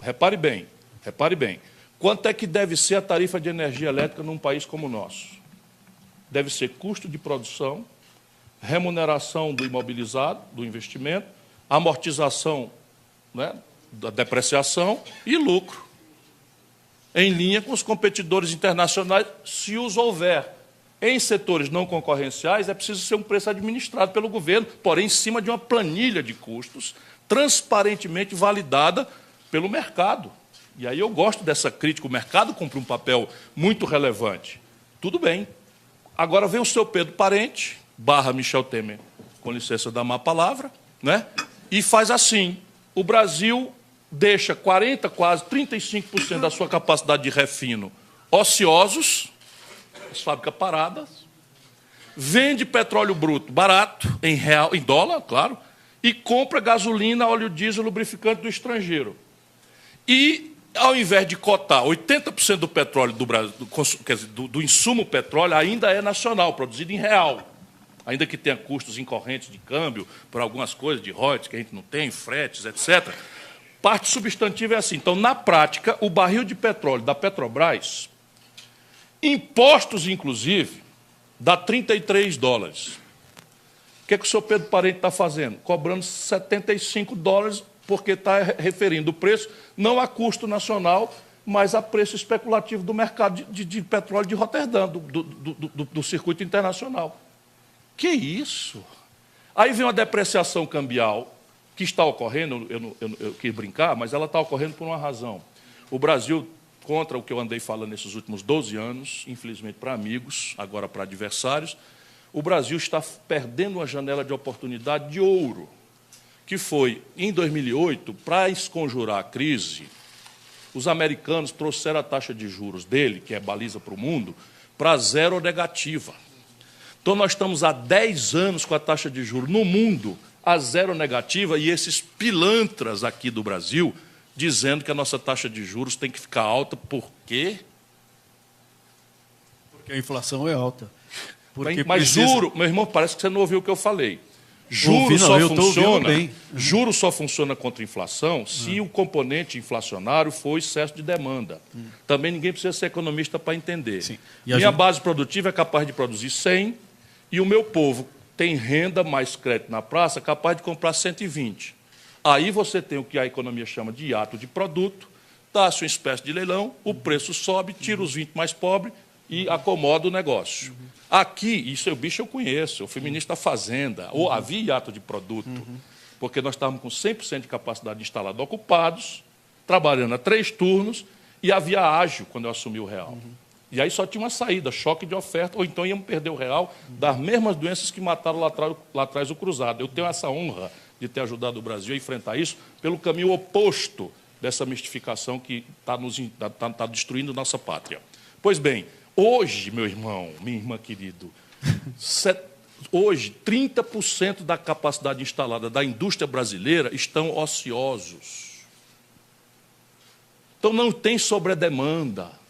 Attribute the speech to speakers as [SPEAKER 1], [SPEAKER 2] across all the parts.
[SPEAKER 1] repare bem, repare bem. Quanto é que deve ser a tarifa de energia elétrica num país como o nosso? Deve ser custo de produção, remuneração do imobilizado, do investimento, amortização, né, da depreciação e lucro, em linha com os competidores internacionais, se os houver. Em setores não concorrenciais, é preciso ser um preço administrado pelo governo, porém, em cima de uma planilha de custos transparentemente validada pelo mercado. E aí eu gosto dessa crítica, o mercado cumpre um papel muito relevante. Tudo bem. Agora vem o seu Pedro Parente, / Michel Temer, com licença da má palavra, né? E faz assim, o Brasil deixa 40%, quase 35% da sua capacidade de refino ociosos, as fábricas paradas, vende petróleo bruto barato, em real, em dólar, claro, e compra gasolina, óleo diesel, lubrificante do estrangeiro. E, ao invés de cotar 80% do petróleo do Brasil, quer dizer, do insumo petróleo, ainda é nacional, produzido em real, ainda que tenha custos incorrentes de câmbio, por algumas coisas, de royalties que a gente não tem, fretes, etc., parte substantiva é assim. Então, na prática, o barril de petróleo da Petrobras, impostos, inclusive, dá 33 dólares. O que é que o senhor Pedro Parente está fazendo? Cobrando 75 dólares, porque está referindo o preço não a custo nacional, mas a preço especulativo do mercado de petróleo de Roterdã, do circuito internacional. Que isso? Aí vem uma depreciação cambial, que está ocorrendo, eu quis brincar, mas ela está ocorrendo por uma razão. O Brasil, contra o que eu andei falando nesses últimos 12 anos, infelizmente para amigos, agora para adversários, o Brasil está perdendo uma janela de oportunidade de ouro, que foi, em 2008, para esconjurar a crise, os americanos trouxeram a taxa de juros dele, que é baliza para o mundo, para zero ou negativa. Então, nós estamos há 10 anos com a taxa de juros no mundo a zero negativa, e esses pilantras aqui do Brasil dizendo que a nossa taxa de juros tem que ficar alta. Por quê?
[SPEAKER 2] Porque a inflação é alta.
[SPEAKER 1] Mas juro, meu irmão, parece que você não ouviu o que eu falei. Juro só funciona contra a inflação se o componente inflacionário for excesso de demanda. Também ninguém precisa ser economista para entender. Minha base produtiva é capaz de produzir 100 e o meu povo tem renda mais crédito na praça capaz de comprar 120. Aí você tem o que a economia chama de hiato de produto, dá-se uma espécie de leilão, o preço sobe, tira os 20 mais pobres e acomoda o negócio. Aqui, isso é o bicho eu conheço, eu fui ministro da Fazenda, ou havia hiato de produto, porque nós estávamos com 100% de capacidade instalada ocupados, trabalhando a 3 turnos, e havia ágio quando eu assumi o real. E aí só tinha uma saída, choque de oferta, ou então íamos perder o real das mesmas doenças que mataram lá atrás o cruzado. Eu tenho essa honra de ter ajudado o Brasil a enfrentar isso pelo caminho oposto dessa mistificação que está destruindo nossa pátria. Pois bem, hoje, meu irmão, minha irmã querido, hoje 30% da capacidade instalada da indústria brasileira estão ociosos. Então não tem sobredemanda.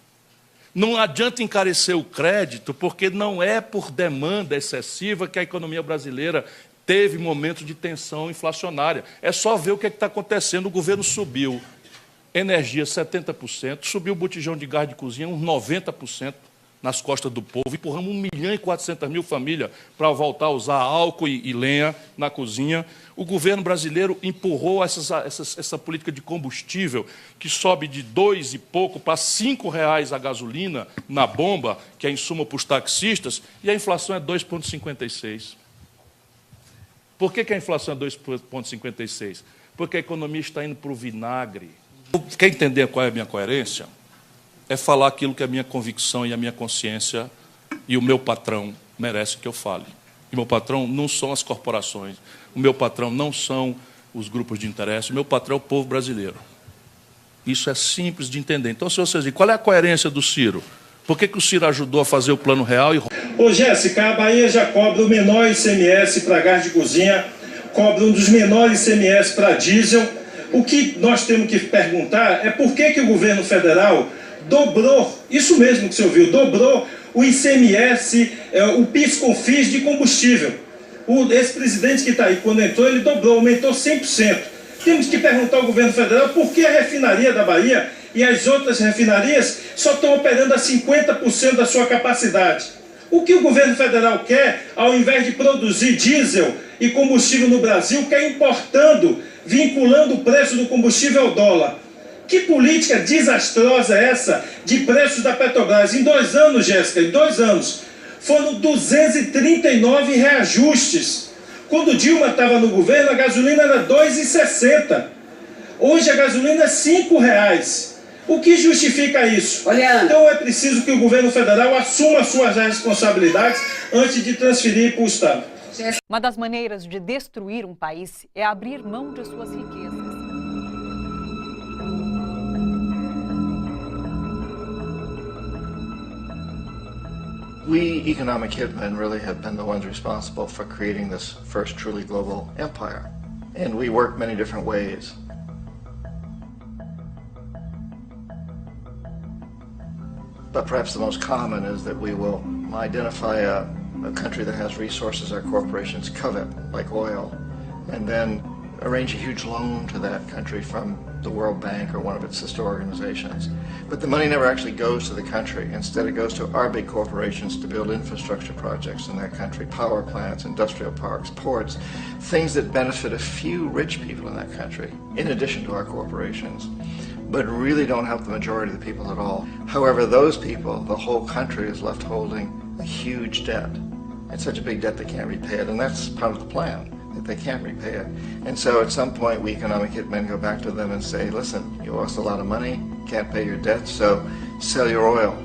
[SPEAKER 1] Não adianta encarecer o crédito, porque não é por demanda excessiva que a economia brasileira teve momentos de tensão inflacionária. É só ver o que está acontecendo. O governo subiu energia 70%, subiu o botijão de gás de cozinha uns 90% nas costas do povo, empurramos 1.400.000 famílias para voltar a usar álcool e lenha na cozinha. O governo brasileiro empurrou essa política de combustível que sobe de 2 e pouco para R$5 a gasolina na bomba, que é insumo para os taxistas, e a inflação é 2,56%. Por que a inflação é 2,56%? Porque a economia está indo para o vinagre. Quer entender qual é a minha coerência? É falar aquilo que a minha convicção e a minha consciência e o meu patrão merecem que eu fale. E o meu patrão não são as corporações, o meu patrão não são os grupos de interesse, o meu patrão é o povo brasileiro. Isso é simples de entender. Então, se vocês dizem, qual é a coerência do Ciro? Por que o Ciro ajudou a fazer o Plano Real?
[SPEAKER 3] Ô, Jéssica, a Bahia já cobra o menor ICMS para gás de cozinha, cobra um dos menores ICMS para diesel. O que nós temos que perguntar é por que o governo federal dobrou, isso mesmo que você ouviu, dobrou o ICMS, o PIS/COFINS de combustível. Esse presidente que está aí, quando entrou, ele dobrou, aumentou 100%. Temos que perguntar ao governo federal por que a refinaria da Bahia e as outras refinarias só estão operando a 50% da sua capacidade. O que o governo federal quer, ao invés de produzir diesel e combustível no Brasil, quer importando, vinculando o preço do combustível ao dólar. Que política desastrosa é essa de preços da Petrobras? Em 2 anos, Jéssica, em 2 anos, foram 239 reajustes. Quando Dilma estava no governo, a gasolina era R$ 2,60. Hoje a gasolina é R$ 5,00. O que justifica isso?
[SPEAKER 2] Olha,
[SPEAKER 3] então é preciso que o governo federal assuma suas responsabilidades antes de transferir para o Estado.
[SPEAKER 4] Uma das maneiras de destruir um país é abrir mão de suas riquezas.
[SPEAKER 5] We economic hitmen really have been the ones responsible for creating this first truly global empire. And we work many different ways. But perhaps the most common is that we will identify a country that has resources our corporations covet, like oil, and then arrange a huge loan to that country from the World Bank or one of its sister organizations. But the money never actually goes to the country. Instead, it goes to our big corporations to build infrastructure projects in that country, power plants, industrial parks, ports, things that benefit a few rich people in that country, in addition to our corporations, but really don't help the majority of the people at all. However, those people, the whole country is left holding a huge debt. It's such a big debt they can't repay it, and that's part of the plan, that they can't repay it. And so at some point, we economic hitmen go back to them and say, listen, you owe us a lot of money, can't pay your debt, so sell your oil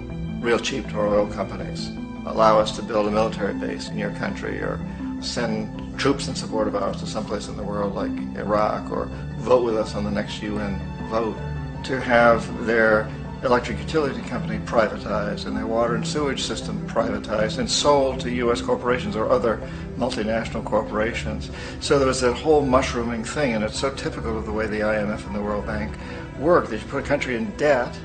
[SPEAKER 5] real cheap to our oil companies. Allow us to build a military base in your country, or send troops in support of ours to someplace in the world like Iraq, or vote with us on the next UN vote. To have their electric utility company privatized and their water and sewage system privatized and sold to U.S. corporations or other multinational corporations. So there was that whole mushrooming thing, and it's so typical of the way the IMF and the World Bank work. That you put a country in debt,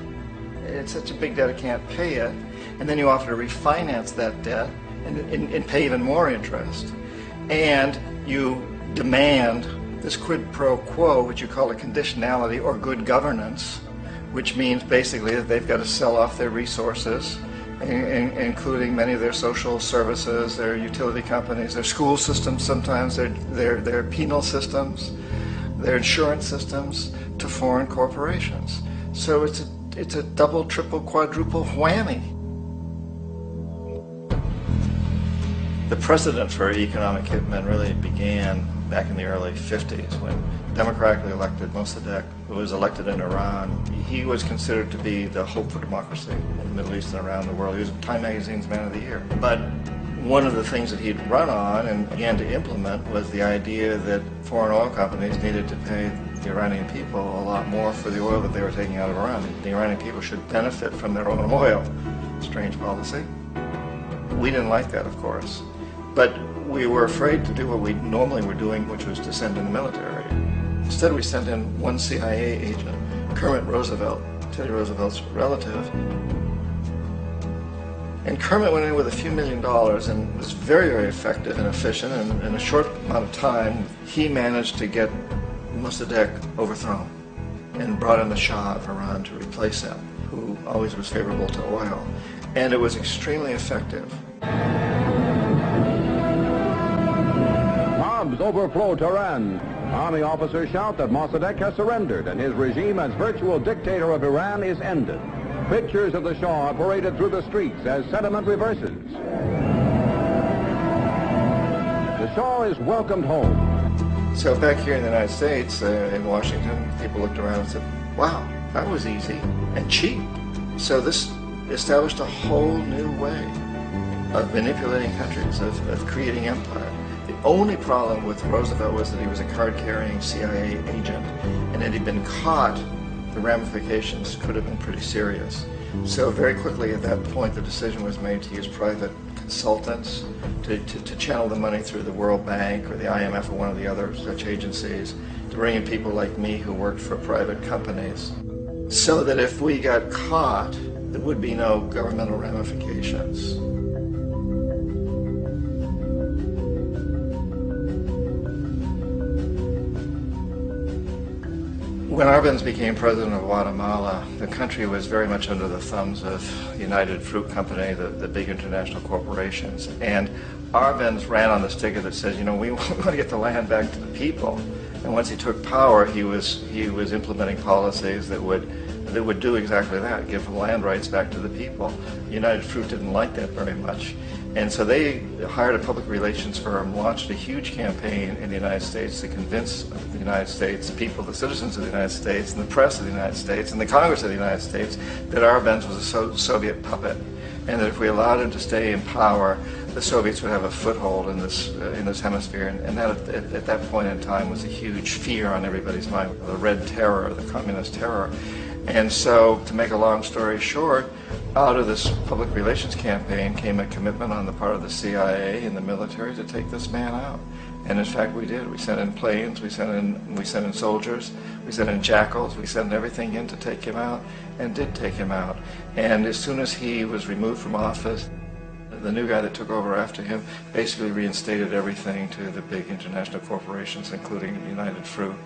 [SPEAKER 5] it's such a big debt it can't pay it, and then you offer to refinance that debt and pay even more interest. And you demand this quid pro quo, which you call a conditionality or good governance, which means basically that they've got to sell off their resources, including many of their social services, their utility companies, their school systems sometimes, their penal systems, their insurance systems, to foreign corporations. So it's a double, triple, quadruple whammy. The precedent for economic hitmen really began back in the early 50s when democratically elected Mossadegh, who was elected in Iran, he was considered to be the hope for democracy in the Middle East and around the world. He was Time Magazine's Man of the Year. But one of the things that he'd run on and began to implement was the idea that foreign oil companies needed to pay the Iranian people a lot more for the oil that they were taking out of Iran. The Iranian people should benefit from their own oil. Strange policy. We didn't like that, of course. But we were afraid to do what we normally were doing, which was to send in the military. Instead, we sent in one CIA agent, Kermit Roosevelt, Teddy Roosevelt's relative. And Kermit went in with a few $1 million and was very, very effective and efficient. And in a short amount of time, he managed to get Mossadegh overthrown and brought in the Shah of Iran to replace him, who always was favorable to oil. And it was extremely effective.
[SPEAKER 6] Bombs overflow Tehran. Army officers shout that Mossadegh has surrendered and his regime as virtual dictator of Iran is ended. Pictures of the Shah are paraded through the streets as sentiment reverses. The Shah is welcomed home.
[SPEAKER 5] So back here in the United States, in Washington, people looked around and said, wow, that was easy and cheap. So this established a whole new way of manipulating countries, of creating empire. The only problem with Roosevelt was that he was a card-carrying CIA agent, and had he been caught, the ramifications could have been pretty serious. So very quickly at that point, the decision was made to use private consultants to channel the money through the World Bank or the IMF or one of the other such agencies, to bring in people like me who worked for private companies, so that if we got caught, there would be no governmental ramifications. When Arbenz became president of Guatemala, the country was very much under the thumbs of United Fruit Company, the big international corporations. And Arbenz ran on this ticket that says, you know, we want to get the land back to the people. And once he took power, he was implementing policies that would do exactly that, give land rights back to the people. United Fruit didn't like that very much. And so they hired a public relations firm, launched a huge campaign in the United States to convince the United States people, the citizens of the United States, and the press of the United States, and the Congress of the United States, that Arbenz was a Soviet puppet, and that if we allowed him to stay in power, the Soviets would have a foothold in this hemisphere. And that, at that point in time, was a huge fear on everybody's mind, the Red Terror, the Communist terror. And so, to make a long story short, out of this public relations campaign came a commitment on the part of the CIA and the military to take this man out. And in fact, we did. We sent in planes, we sent in soldiers, we sent in jackals, we sent everything in to take him out, and did take him out. And as soon as he was removed from office, the new guy that took over after him basically reinstated everything to the big international corporations, including United Fruit.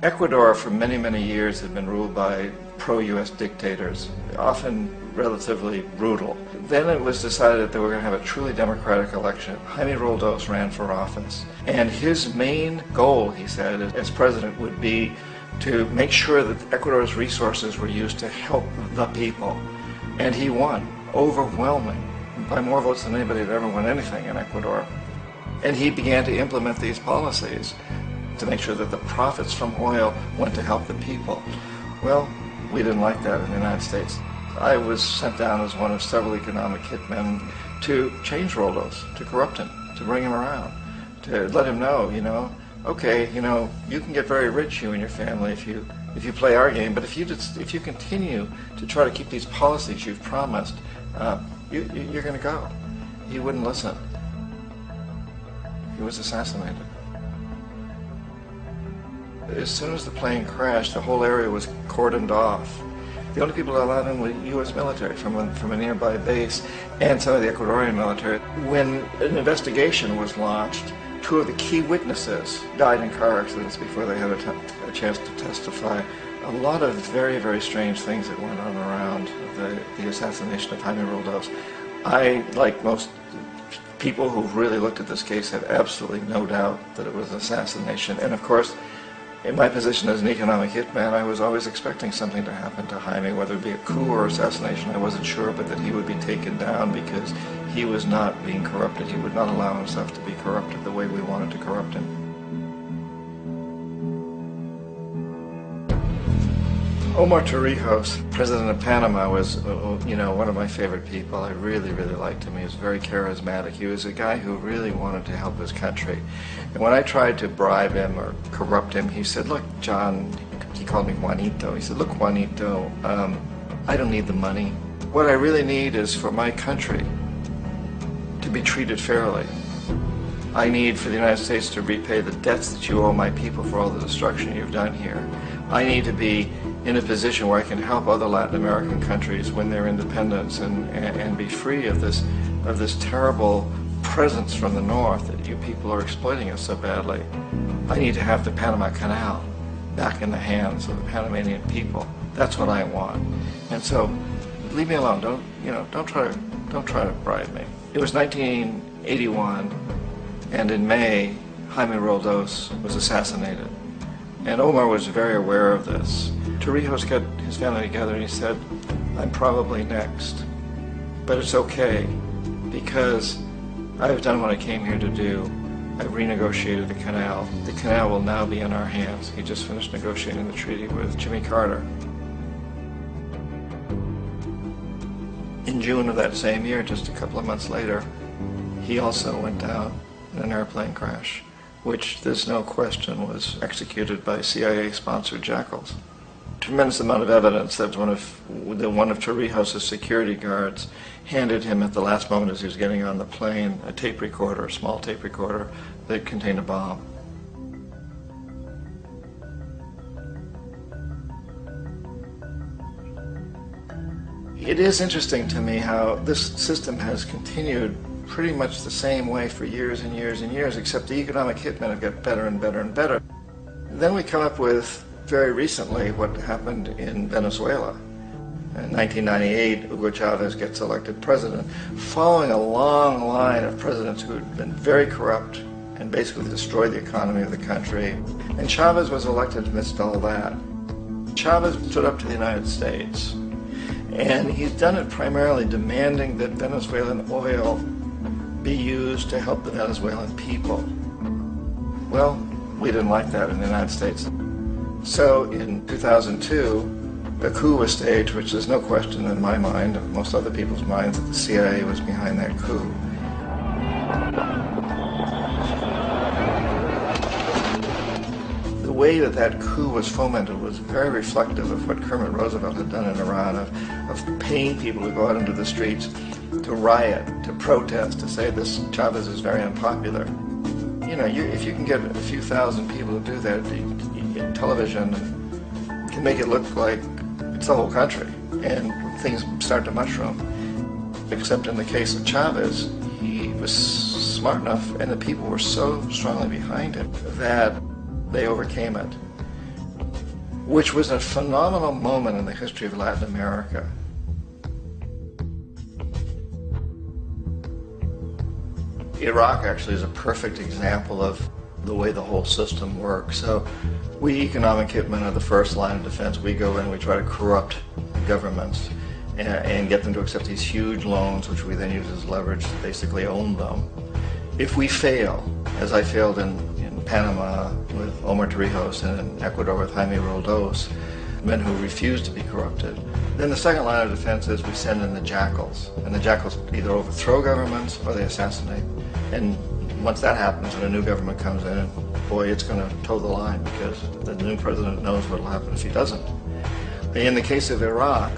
[SPEAKER 5] Ecuador for many, many years had been ruled by pro-U.S. dictators, often relatively brutal. Then it was decided that they were going to have a truly democratic election. Jaime Roldos ran for office, and his main goal, he said, as president would be to make sure that Ecuador's resources were used to help the people. And he won, overwhelming, by more votes than anybody had ever won anything in Ecuador. And he began to implement these policies to make sure that the profits from oil went to help the people. Well, we didn't like that in the United States. I was sent down as one of several economic hitmen to change Roldos, to corrupt him, to bring him around, to let him know, you know, okay, you know, you can get very rich, you and your family, if you play our game, but if you continue to try to keep these policies you've promised, you're going to go. He wouldn't listen. He was assassinated. As soon as the plane crashed, the whole area was cordoned off. The only people allowed in were U.S. military from a nearby base and some of the Ecuadorian military. When an investigation was launched, two of the key witnesses died in car accidents before they had a chance to testify. A lot of very, very strange things that went on around the assassination of Jaime Roldos. I, like most people who've really looked at this case, have absolutely no doubt that it was an assassination. And of course, in my position as an economic hitman, I was always expecting something to happen to Jaime, whether it be a coup or assassination, I wasn't sure, but that he would be taken down because he was not being corrupted. He would not allow himself to be corrupted the way we wanted to corrupt him. Omar Torrijos, president of Panama, was, you know, one of my favorite people. I really, really liked him. He was very charismatic. He was a guy who really wanted to help his country. And when I tried to bribe him or corrupt him, he said, look, John, he called me Juanito. He said, look, Juanito, I don't need the money. What I really need is for my country to be treated fairly. I need for the United States to repay the debts that you owe my people for all the destruction you've done here. I need to be in a position where I can help other Latin American countries win their independence and be free of this terrible presence from the north that you people are exploiting us so badly. I need to have the Panama Canal back in the hands of the Panamanian people. That's what I want. And so, leave me alone. Don't try to bribe me. It was 1981, and in May, Jaime Roldos was assassinated. And Omar was very aware of this. Torrijos got his family together and he said, I'm probably next, but it's okay because I've done what I came here to do. I've renegotiated the canal. The canal will now be in our hands. He just finished negotiating the treaty with Jimmy Carter. In June of that same year, just a couple of months later, he also went down in an airplane crash, which there's no question was executed by CIA-sponsored jackals. Tremendous amount of evidence that one of Torrijos' security guards handed him at the last moment as he was getting on the plane a tape recorder, a small tape recorder that contained a bomb. It is interesting to me how this system has continued pretty much the same way for years and years and years, except the economic hitmen have got better and better and better. Then we come up with, very recently, what happened in Venezuela. In 1998, Hugo Chavez gets elected president, following a long line of presidents who had been very corrupt and basically destroyed the economy of the country. And Chavez was elected amidst all that. Chavez stood up to the United States, and he's done it primarily demanding that Venezuelan oil be used to help the Venezuelan people. Well, we didn't like that in the United States. So in 2002, a coup was staged, which there's no question in my mind, and most other people's minds, that the CIA was behind that coup. The way that coup was fomented was very reflective of what Kermit Roosevelt had done in Iran, of paying people to go out into the streets to riot, to protest, to say this Chavez is very unpopular. You know, if you can get a few thousand people to do that in television, and can make it look like it's the whole country, and things start to mushroom. Except in the case of Chavez, he was smart enough, and the people were so strongly behind him that they overcame it, which was a phenomenal moment in the history of Latin America. Iraq actually is a perfect example of the way the whole system works. So we economic hitmen are the first line of defense. We go in, we try to corrupt governments and get them to accept these huge loans, which we then use as leverage to basically own them. If we fail, as I failed in Panama with Omar Torrijos and in Ecuador with Jaime Roldos, men who refused to be corrupted, then the second line of defense is we send in the jackals. And the jackals either overthrow governments or they assassinate. And once that happens and a new government comes in, boy, it's going to toe the line, because the new president knows what will happen if he doesn't. In the case of Iraq,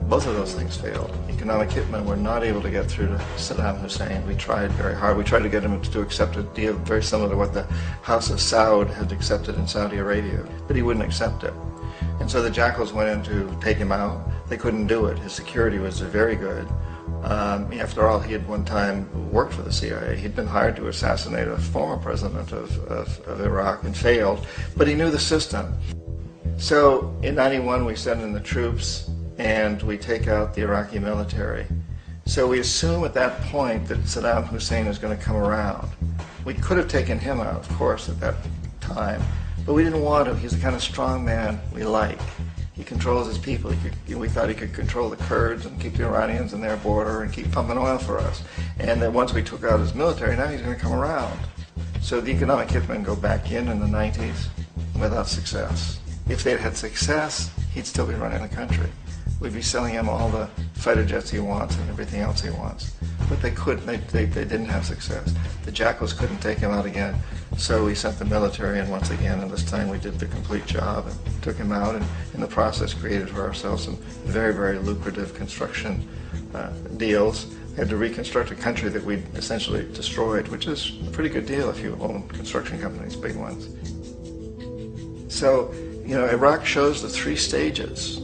[SPEAKER 5] both of those things failed. Economic hitmen were not able to get through to Saddam Hussein. We tried very hard. We tried to get him to accept a deal very similar to what the House of Saud had accepted in Saudi Arabia, but he wouldn't accept it. And so the jackals went in to take him out. They couldn't do it. His security was very good. After all, he had one time worked for the CIA. He'd been hired to assassinate a former president of Iraq and failed, but he knew the system. So in '91, we send in the troops and we take out the Iraqi military. So we assume at that point that Saddam Hussein is going to come around. We could have taken him out, of course, at that time, but we didn't want him. He's the kind of strong man we like. He controls his people. We thought he could control the Kurds and keep the Iranians in their border and keep pumping oil for us. And that once we took out his military, now he's going to come around. So the economic hitmen go back in the 90s without success. If they'd had success, he'd still be running the country. We'd be selling him all the fighter jets he wants and everything else he wants. But they couldn't. They didn't have success. The jackals couldn't take him out again. So we sent the military in once again, and this time we did the complete job and took him out, and in the process created for ourselves some very, very lucrative construction deals. We had to reconstruct a country that we'd essentially destroyed, which is a pretty good deal if you own construction companies, big ones. So, you know, Iraq shows the three stages.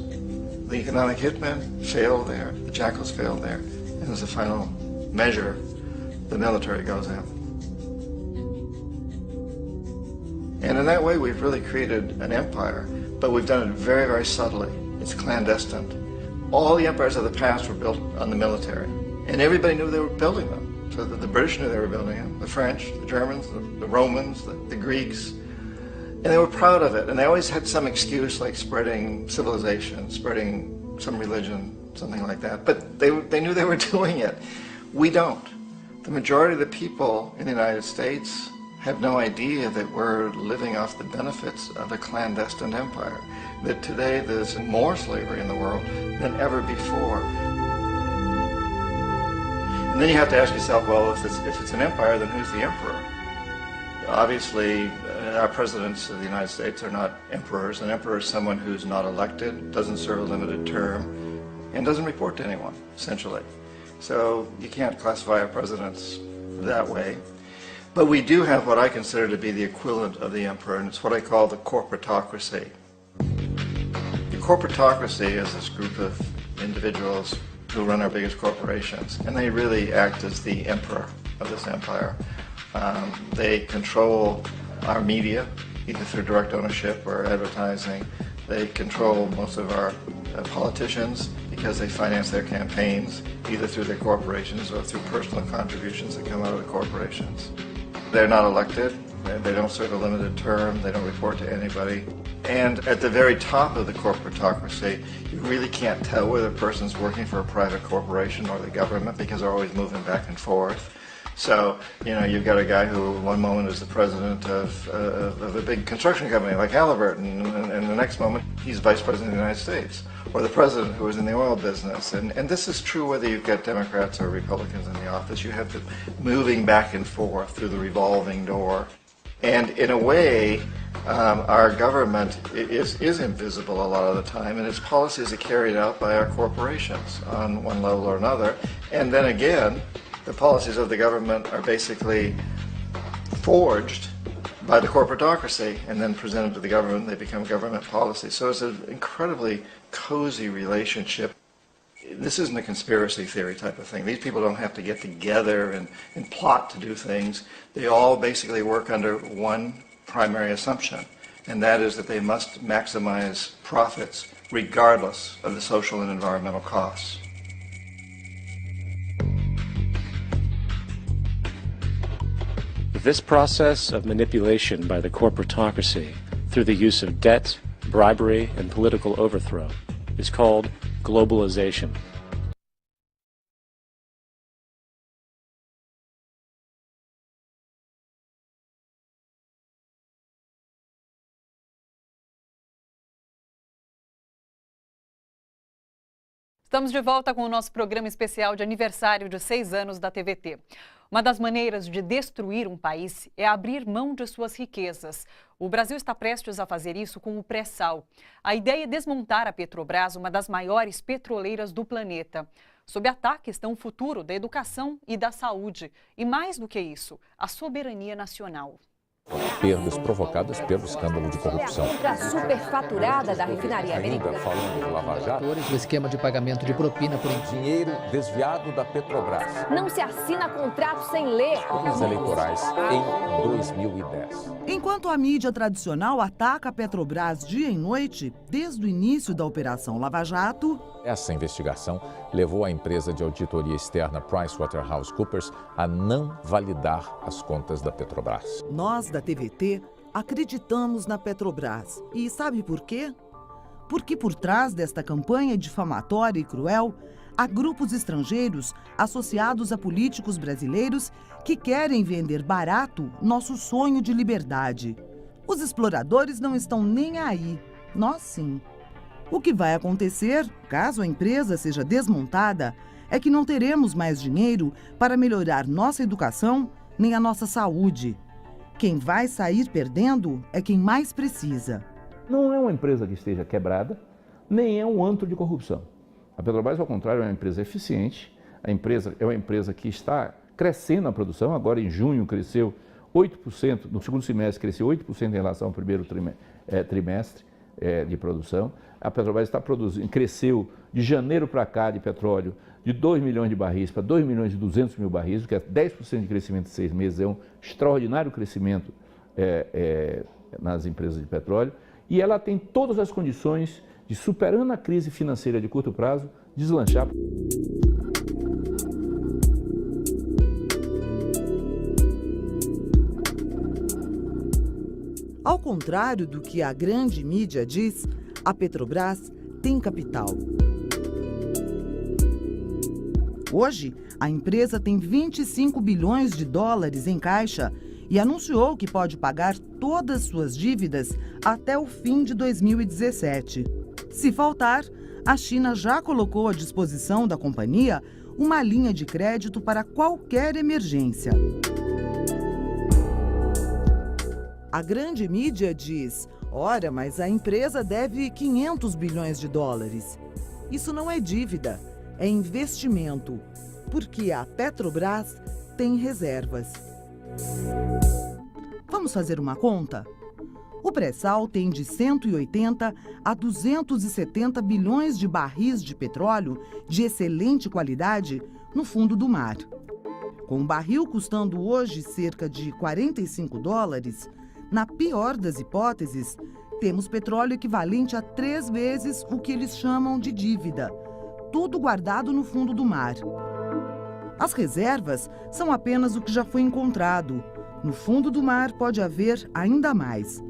[SPEAKER 5] The economic hitmen failed there, the jackals failed there, and as a final measure, the military goes in. And in that way, we've really created an empire, but we've done it very, very subtly. It's clandestine. All the empires of the past were built on the military, and everybody knew they were building them. So the British knew they were building them, the French, the Germans, the Romans, the Greeks, and they were proud of it. And they always had some excuse, like spreading civilization, spreading some religion, something like that. But they knew they were doing it. We don't. The majority of the people in the United States have no idea that we're living off the benefits of a clandestine empire, that today there's more slavery in the world than ever before. And then you have to ask yourself, well, if it's an empire, then who's the emperor? Obviously, our presidents of the United States are not emperors. An emperor is someone who's not elected, doesn't serve a limited term, and doesn't report to anyone, essentially. So you can't classify our presidents that way. But we do have what I consider to be the equivalent of the emperor, and it's what I call the corporatocracy. The corporatocracy is this group of individuals, who run our biggest corporations, and they really act as the emperor of this empire. They control our media, either through direct ownership or advertising. They control most of our politicians because they finance their campaigns, either through their corporations or through personal contributions that come out of the corporations. They're not elected. They don't serve a limited term. They don't report to anybody. And at the very top of the corporatocracy, you really can't tell whether a person's working for a private corporation or the government because they're always moving back and forth. So, you've got a guy who one moment is the president of a big construction company like Halliburton, and the next moment he's vice president of the United States, or the president who is in the oil business. And this is true whether you've got Democrats or Republicans in the office. You have them moving back and forth through the revolving door. And in a way, our government is invisible a lot of the time, and its policies are carried out by our corporations on one level or another. And then again, the policies of the government are basically forged by the corporatocracy and then presented to the government. They become government policy. So it's an incredibly cozy relationship. This isn't a conspiracy theory type of thing. These people don't have to get together and plot to do things. They all basically work under one primary assumption, and that is that they must maximize profits regardless of the social and environmental costs.
[SPEAKER 2] This process of manipulation by the corporatocracy through the use of debt, bribery, and political overthrow is called globalization.
[SPEAKER 4] Estamos de volta com o nosso programa especial de aniversário de 6 anos da TVT. Uma das maneiras de destruir um país é abrir mão de suas riquezas. O Brasil está prestes a fazer isso com o pré-sal. A ideia é desmontar a Petrobras, uma das maiores petroleiras do planeta. Sob ataque estão o futuro da educação e da saúde. E mais do que isso, a soberania nacional.
[SPEAKER 7] Perdas provocadas pelo escândalo de corrupção.
[SPEAKER 8] A superfaturada da refinaria americana.
[SPEAKER 7] Falando de Lava Jato,
[SPEAKER 9] o esquema de pagamento de propina por
[SPEAKER 7] dinheiro desviado da Petrobras.
[SPEAKER 8] Não se assina contrato sem ler.
[SPEAKER 7] Os eleitorais em 2010.
[SPEAKER 10] Enquanto a mídia tradicional ataca a Petrobras dia e noite, desde o início da Operação Lava Jato,
[SPEAKER 7] essa investigação levou a empresa de auditoria externa PricewaterhouseCoopers a não validar as contas da Petrobras.
[SPEAKER 10] Nós, da TVT, acreditamos na Petrobras. E sabe por quê? Porque por trás desta campanha difamatória e cruel, há grupos estrangeiros associados a políticos brasileiros que querem vender barato nosso sonho de liberdade. Os exploradores não estão nem aí. Nós sim. O que vai acontecer, caso a empresa seja desmontada, é que não teremos mais dinheiro para melhorar nossa educação nem a nossa saúde. Quem vai sair perdendo é quem mais precisa.
[SPEAKER 11] Não é uma empresa que esteja quebrada, nem é um antro de corrupção. A Petrobras, ao contrário, é uma empresa eficiente, a empresa é uma empresa que está crescendo a produção, agora em junho cresceu 8%, no segundo semestre cresceu 8% em relação ao primeiro trimestre de produção. A Petrobras está produzindo, cresceu de janeiro para cá de petróleo de 2 milhões de barris para 2 milhões e 200 mil barris, o que é 10% de crescimento em 6 meses, é um extraordinário crescimento nas empresas de petróleo, e ela tem todas as condições de, superando a crise financeira de curto prazo, deslanchar.
[SPEAKER 10] Ao contrário do que a grande mídia diz, a Petrobras tem capital. Hoje, a empresa tem 25 bilhões de dólares em caixa e anunciou que pode pagar todas suas dívidas até o fim de 2017. Se faltar, a China já colocou à disposição da companhia uma linha de crédito para qualquer emergência. A grande mídia diz: ora, mas a empresa deve 500 bilhões de dólares. Isso não é dívida, é investimento, porque a Petrobras tem reservas. Vamos fazer uma conta? O pré-sal tem de 180 a 270 bilhões de barris de petróleo de excelente qualidade no fundo do mar. Com o barril custando hoje cerca de $45, na pior das hipóteses, temos petróleo equivalente a 3 vezes o que eles chamam de dívida, tudo guardado no fundo do mar. As reservas são apenas o que já foi encontrado. No fundo do mar pode haver ainda mais.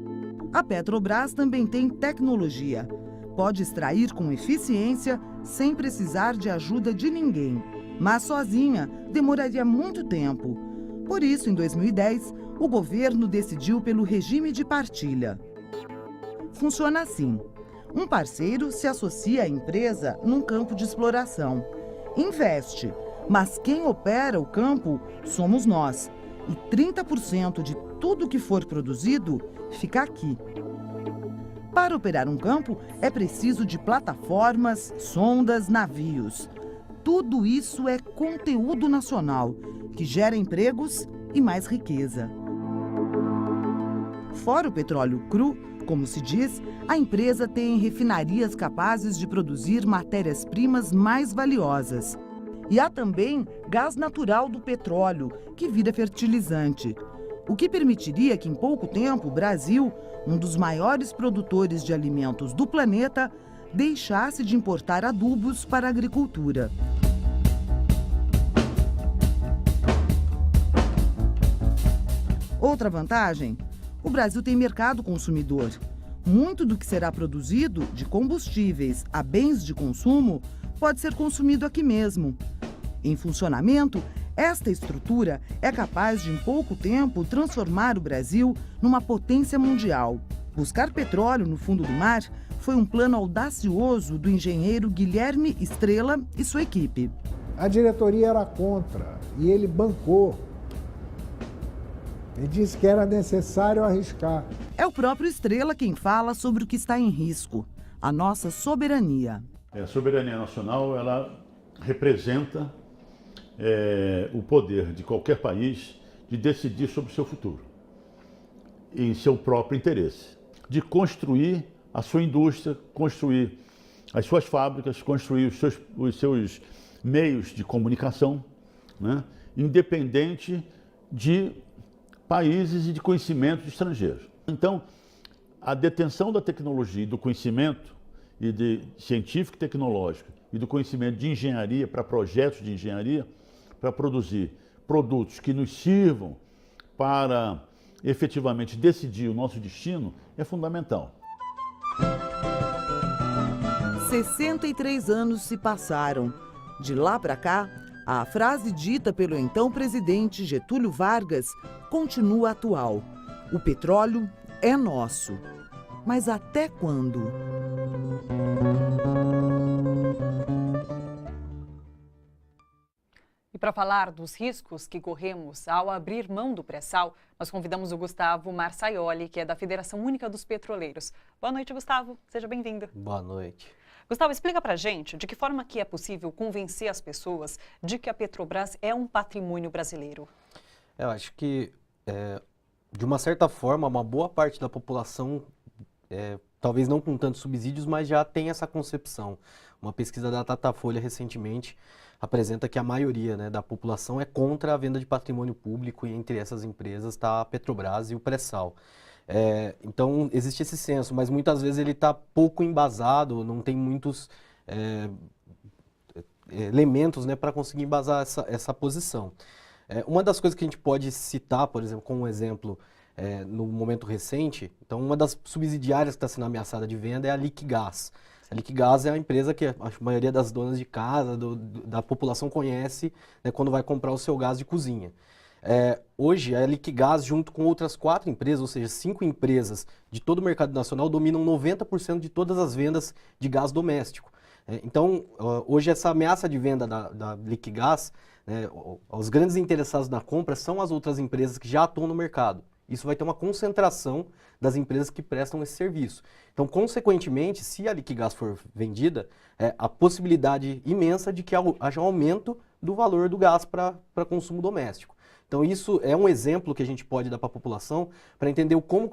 [SPEAKER 10] A Petrobras também tem tecnologia. Pode extrair com eficiência sem precisar de ajuda de ninguém. Mas sozinha demoraria muito tempo. Por isso, em 2010, o governo decidiu pelo regime de partilha. Funciona assim: um parceiro se associa à empresa num campo de exploração. Investe, mas quem opera o campo somos nós. E 30% de tudo que for produzido fica aqui. Para operar um campo, é preciso de plataformas, sondas, navios. Tudo isso é conteúdo nacional, que gera empregos e mais riqueza. Fora o petróleo cru, como se diz, a empresa tem refinarias capazes de produzir matérias-primas mais valiosas. E há também gás natural do petróleo, que vira fertilizante. O que permitiria que, em pouco tempo, o Brasil, um dos maiores produtores de alimentos do planeta, deixasse de importar adubos para a agricultura. Outra vantagem: o Brasil tem mercado consumidor. Muito do que será produzido, de combustíveis a bens de consumo, pode ser consumido aqui mesmo. Em funcionamento, esta estrutura é capaz de, em pouco tempo, transformar o Brasil numa potência mundial. Buscar petróleo no fundo do mar foi um plano audacioso do engenheiro Guilherme Estrela e sua equipe.
[SPEAKER 12] A diretoria era contra e ele bancou. Ele disse que era necessário arriscar.
[SPEAKER 10] É o próprio Estrela quem fala sobre o que está em risco: a nossa soberania.
[SPEAKER 13] A soberania nacional, ela representa o poder de qualquer país de decidir sobre o seu futuro, em seu próprio interesse, de construir a sua indústria, construir as suas fábricas, construir os seus meios de comunicação, né, independente de países e de conhecimentos estrangeiros. Então, a detenção da tecnologia e do conhecimento e de científico e tecnológico e do conhecimento de engenharia para projetos de engenharia, para produzir produtos que nos sirvam para efetivamente decidir o nosso destino, é fundamental.
[SPEAKER 10] 63 anos se passaram. De lá para cá, a frase dita pelo então presidente Getúlio Vargas continua atual: o petróleo é nosso. Mas até quando?
[SPEAKER 4] E para falar dos riscos que corremos ao abrir mão do pré-sal, nós convidamos o Gustavo Marsaioli, que é da Federação Única dos Petroleiros. Boa noite, Gustavo. Seja bem-vindo.
[SPEAKER 14] Boa noite.
[SPEAKER 4] Gustavo, explica para a gente de que forma que é possível convencer as pessoas de que a Petrobras é um patrimônio brasileiro.
[SPEAKER 14] Eu acho que, de uma certa forma, uma boa parte da população, talvez não com tantos subsídios, mas já tem essa concepção. Uma pesquisa da Datafolha recentemente apresenta que a maioria, né, da população é contra a venda de patrimônio público, e entre essas empresas está a Petrobras e o pré-sal. Então, existe esse senso, mas muitas vezes ele está pouco embasado, não tem muitos elementos, né, para conseguir embasar essa posição. Uma das coisas que a gente pode citar, por exemplo, como um exemplo, no momento recente, então uma das subsidiárias que está sendo ameaçada de venda é a Liquigás. A Liquigás é a empresa que a maioria das donas de casa, da população conhece, né, quando vai comprar o seu gás de cozinha. Hoje, a Liquigás, junto com outras 4 empresas, ou seja, 5 empresas de todo o mercado nacional, dominam 90% de todas as vendas de gás doméstico. Então, hoje, essa ameaça de venda da Liquigás, né, os grandes interessados na compra são as outras empresas que já atuam no mercado. Isso vai ter uma concentração das empresas que prestam esse serviço. Então, consequentemente, se a Liquigás for vendida, a possibilidade imensa de que haja um aumento do valor do gás para consumo doméstico. Então isso é um exemplo que a gente pode dar para a população para entender como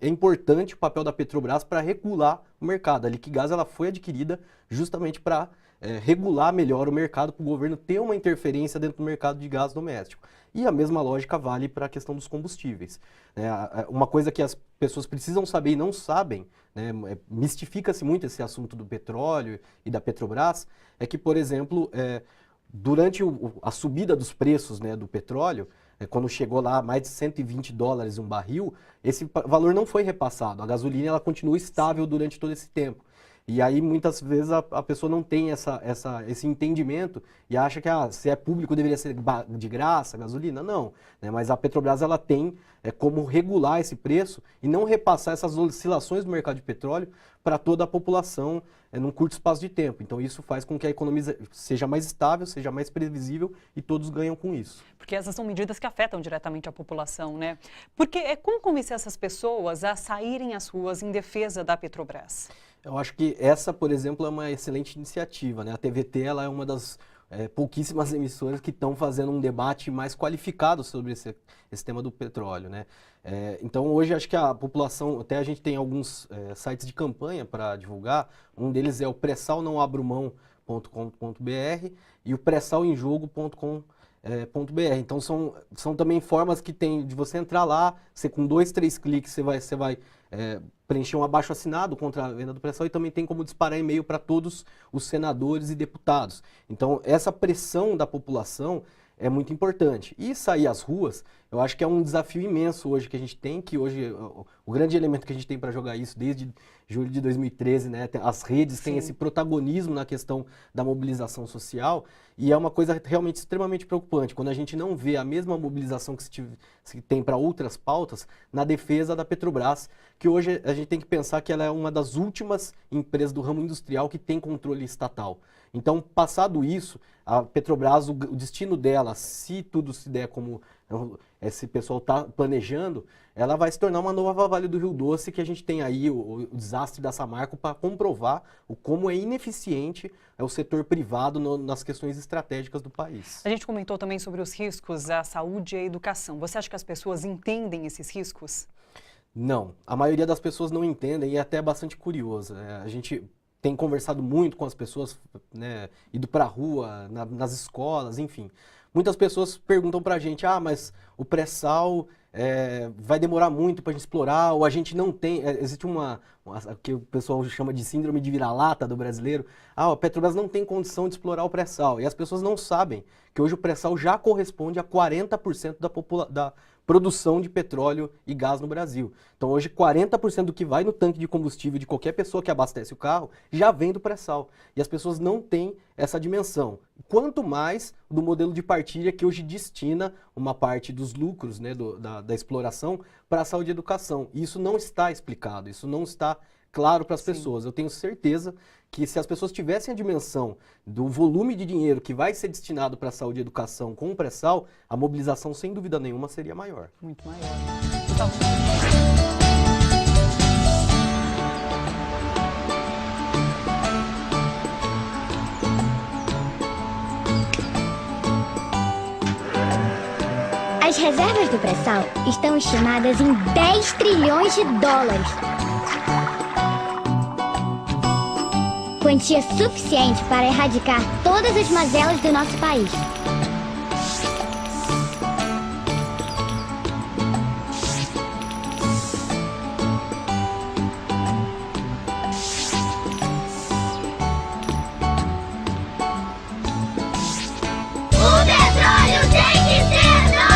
[SPEAKER 14] é importante o papel da Petrobras para regular o mercado. A Liquigás ela foi adquirida justamente para regular melhor o mercado, para o governo ter uma interferência dentro do mercado de gás doméstico. E a mesma lógica vale para a questão dos combustíveis. Uma coisa que as pessoas precisam saber e não sabem, né, mistifica-se muito esse assunto do petróleo e da Petrobras, é que, por exemplo, durante a subida dos preços, né, do petróleo, quando chegou lá a mais de $120 um barril, esse valor não foi repassado. A gasolina ela continua estável durante todo esse tempo. E aí, muitas vezes, a pessoa não tem esse entendimento e acha que se é público deveria ser de graça, gasolina. Não, né? Mas a Petrobras ela tem como regular esse preço e não repassar essas oscilações do mercado de petróleo para toda a população num curto espaço de tempo. Então, isso faz com que a economia seja mais estável, seja mais previsível e todos ganham com isso.
[SPEAKER 4] Porque essas são medidas que afetam diretamente a população, né? Porque como convencer essas pessoas a saírem às ruas em defesa da Petrobras?
[SPEAKER 14] Eu acho que essa, por exemplo, é uma excelente iniciativa, né? A TVT ela é uma das pouquíssimas emissoras que estão fazendo um debate mais qualificado sobre esse tema do petróleo, né? Então, hoje, acho que a população, até a gente tem alguns sites de campanha para divulgar, um deles é o pressalnãoabromão.com.br e o pressalemjogo.com.br. Então, são também formas que tem de você entrar lá, você com 2, 3 cliques, você vai preencher um abaixo-assinado contra a venda do pré-sal e também tem como disparar e-mail para todos os senadores e deputados. Então, essa pressão da população é muito importante. E sair às ruas, eu acho que é um desafio imenso hoje que a gente tem, que hoje o grande elemento que a gente tem para jogar isso desde julho de 2013, né? As redes têm esse protagonismo na questão da mobilização social e é uma coisa realmente extremamente preocupante, quando a gente não vê a mesma mobilização que se tem para outras pautas na defesa da Petrobras, que hoje a gente tem que pensar que ela é uma das últimas empresas do ramo industrial que tem controle estatal. Então, passado isso, a Petrobras, o destino dela, se tudo se der como esse pessoal está planejando, ela vai se tornar uma nova Vale do Rio Doce, que a gente tem aí o desastre da Samarco para comprovar como é ineficiente o setor privado nas questões estratégicas do país.
[SPEAKER 4] A gente comentou também sobre os riscos à saúde e à educação. Você acha que as pessoas entendem esses riscos?
[SPEAKER 14] Não, a maioria das pessoas não entendem e é até bastante curioso. A gente tem conversado muito com as pessoas, né, ido para a rua, nas escolas, enfim. Muitas pessoas perguntam para a gente, mas o pré-sal vai demorar muito para a gente explorar, ou a gente não tem, existe uma que o pessoal chama de síndrome de vira-lata do brasileiro, a Petrobras não tem condição de explorar o pré-sal, e as pessoas não sabem que hoje o pré-sal já corresponde a 40% da produção de petróleo e gás no Brasil. Então hoje 40% do que vai no tanque de combustível de qualquer pessoa que abastece o carro já vem do pré-sal. E as pessoas não têm essa dimensão. Quanto mais do modelo de partilha que hoje destina uma parte dos lucros, né, da exploração para a saúde e educação. E isso não está explicado, isso não está claro para as pessoas. Eu tenho certeza que se as pessoas tivessem a dimensão do volume de dinheiro que vai ser destinado para a saúde e educação com o pré-sal, a mobilização, sem dúvida nenhuma, seria maior.
[SPEAKER 4] Muito maior.
[SPEAKER 15] As reservas do pré-sal estão estimadas em 10 trilhões de dólares. Quantia suficiente para erradicar todas as mazelas do nosso país.
[SPEAKER 16] O petróleo tem que ser nosso!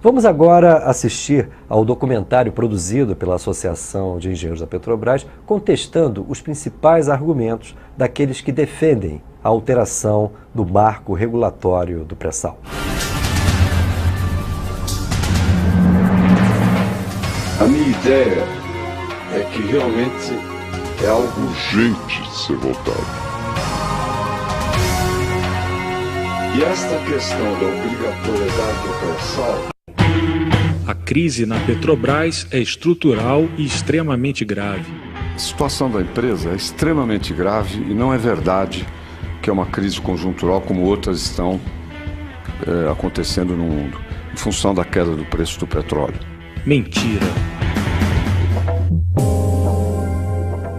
[SPEAKER 17] Vamos agora assistir ao documentário produzido pela Associação de Engenheiros da Petrobras, contestando os principais argumentos daqueles que defendem a alteração do marco regulatório do pré-sal.
[SPEAKER 18] A minha ideia é que realmente é algo urgente de ser votado. E esta questão da obrigatoriedade do pré-sal.
[SPEAKER 19] A crise na Petrobras é estrutural e extremamente grave.
[SPEAKER 18] A situação da empresa é extremamente grave e não é verdade que é uma crise conjuntural como outras estão acontecendo no mundo, em função da queda do preço do petróleo.
[SPEAKER 19] Mentira.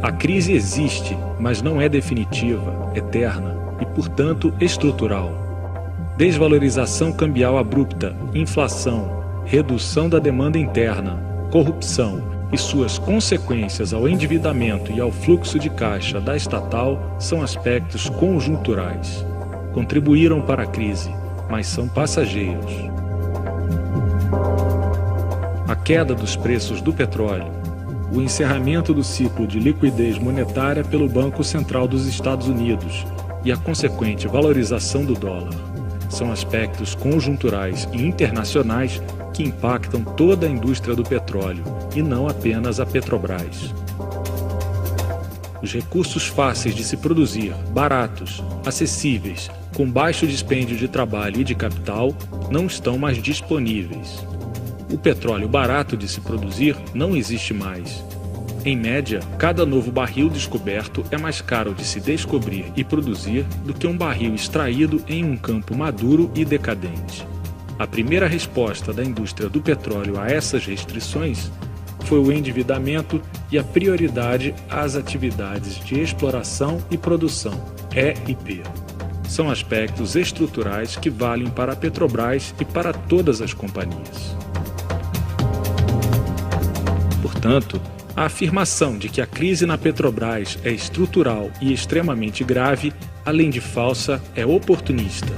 [SPEAKER 19] A crise existe, mas não é definitiva, eterna e, portanto, estrutural. Desvalorização cambial abrupta, inflação, redução da demanda interna, corrupção e suas consequências ao endividamento e ao fluxo de caixa da estatal são aspectos conjunturais. Contribuíram para a crise, mas são passageiros. A queda dos preços do petróleo, o encerramento do ciclo de liquidez monetária pelo Banco Central dos Estados Unidos e a consequente valorização do dólar são aspectos conjunturais e internacionais que impactam toda a indústria do petróleo e não apenas a Petrobras. Os recursos fáceis de se produzir, baratos, acessíveis, com baixo dispêndio de trabalho e de capital, não estão mais disponíveis. O petróleo barato de se produzir não existe mais. Em média, cada novo barril descoberto é mais caro de se descobrir e produzir do que um barril extraído em um campo maduro e decadente. A primeira resposta da indústria do petróleo a essas restrições foi o endividamento e a prioridade às atividades de exploração e produção, E&P. São aspectos estruturais que valem para a Petrobras e para todas as companhias. Portanto, a afirmação de que a crise na Petrobras é estrutural e extremamente grave, além de falsa, é oportunista.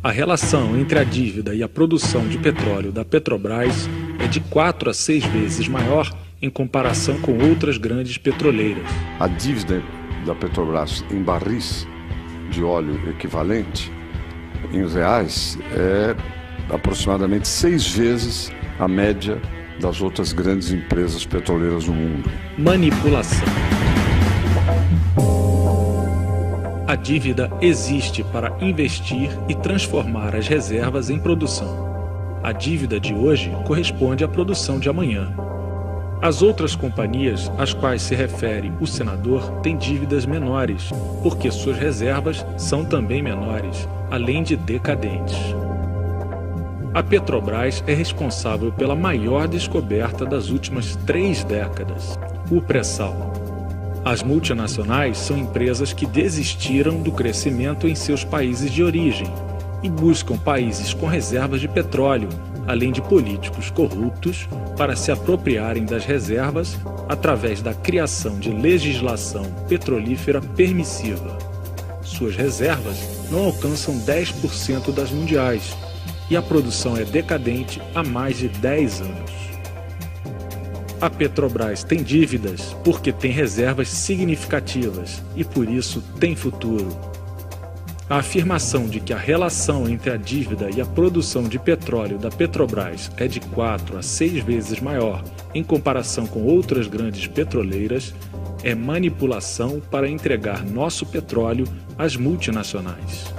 [SPEAKER 19] A relação entre a dívida e a produção de petróleo da Petrobras é de 4 a 6 vezes maior em comparação com outras grandes petroleiras.
[SPEAKER 18] A dívida da Petrobras em barris de óleo equivalente, em reais, é aproximadamente 6 vezes a média das outras grandes empresas petroleiras do mundo.
[SPEAKER 19] Manipulação. A dívida existe para investir e transformar as reservas em produção. A dívida de hoje corresponde à produção de amanhã. As outras companhias às quais se refere o senador têm dívidas menores, porque suas reservas são também menores, além de decadentes. A Petrobras é responsável pela maior descoberta das últimas 3 décadas, o pré-sal. As multinacionais são empresas que desistiram do crescimento em seus países de origem e buscam países com reservas de petróleo, além de políticos corruptos, para se apropriarem das reservas através da criação de legislação petrolífera permissiva. Suas reservas não alcançam 10% das mundiais e a produção é decadente há mais de 10 anos. A Petrobras tem dívidas porque tem reservas significativas e por isso tem futuro. A afirmação de que a relação entre a dívida e a produção de petróleo da Petrobras é de 4 a 6 vezes maior em comparação com outras grandes petroleiras é manipulação para entregar nosso petróleo às multinacionais.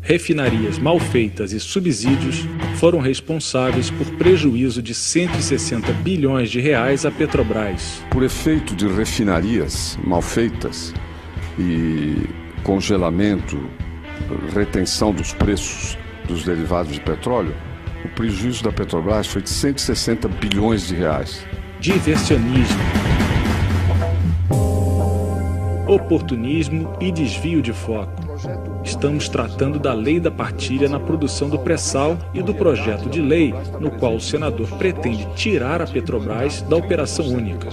[SPEAKER 19] Refinarias mal feitas e subsídios foram responsáveis por prejuízo de 160 bilhões de reais à Petrobras.
[SPEAKER 18] Por efeito de refinarias mal feitas e congelamento, retenção dos preços dos derivados de petróleo, o prejuízo da Petrobras foi de 160 bilhões de reais.
[SPEAKER 19] Diversionismo, oportunismo e desvio de foco. Estamos tratando da lei da partilha na produção do pré-sal e do projeto de lei no qual o senador pretende tirar a Petrobras da operação única.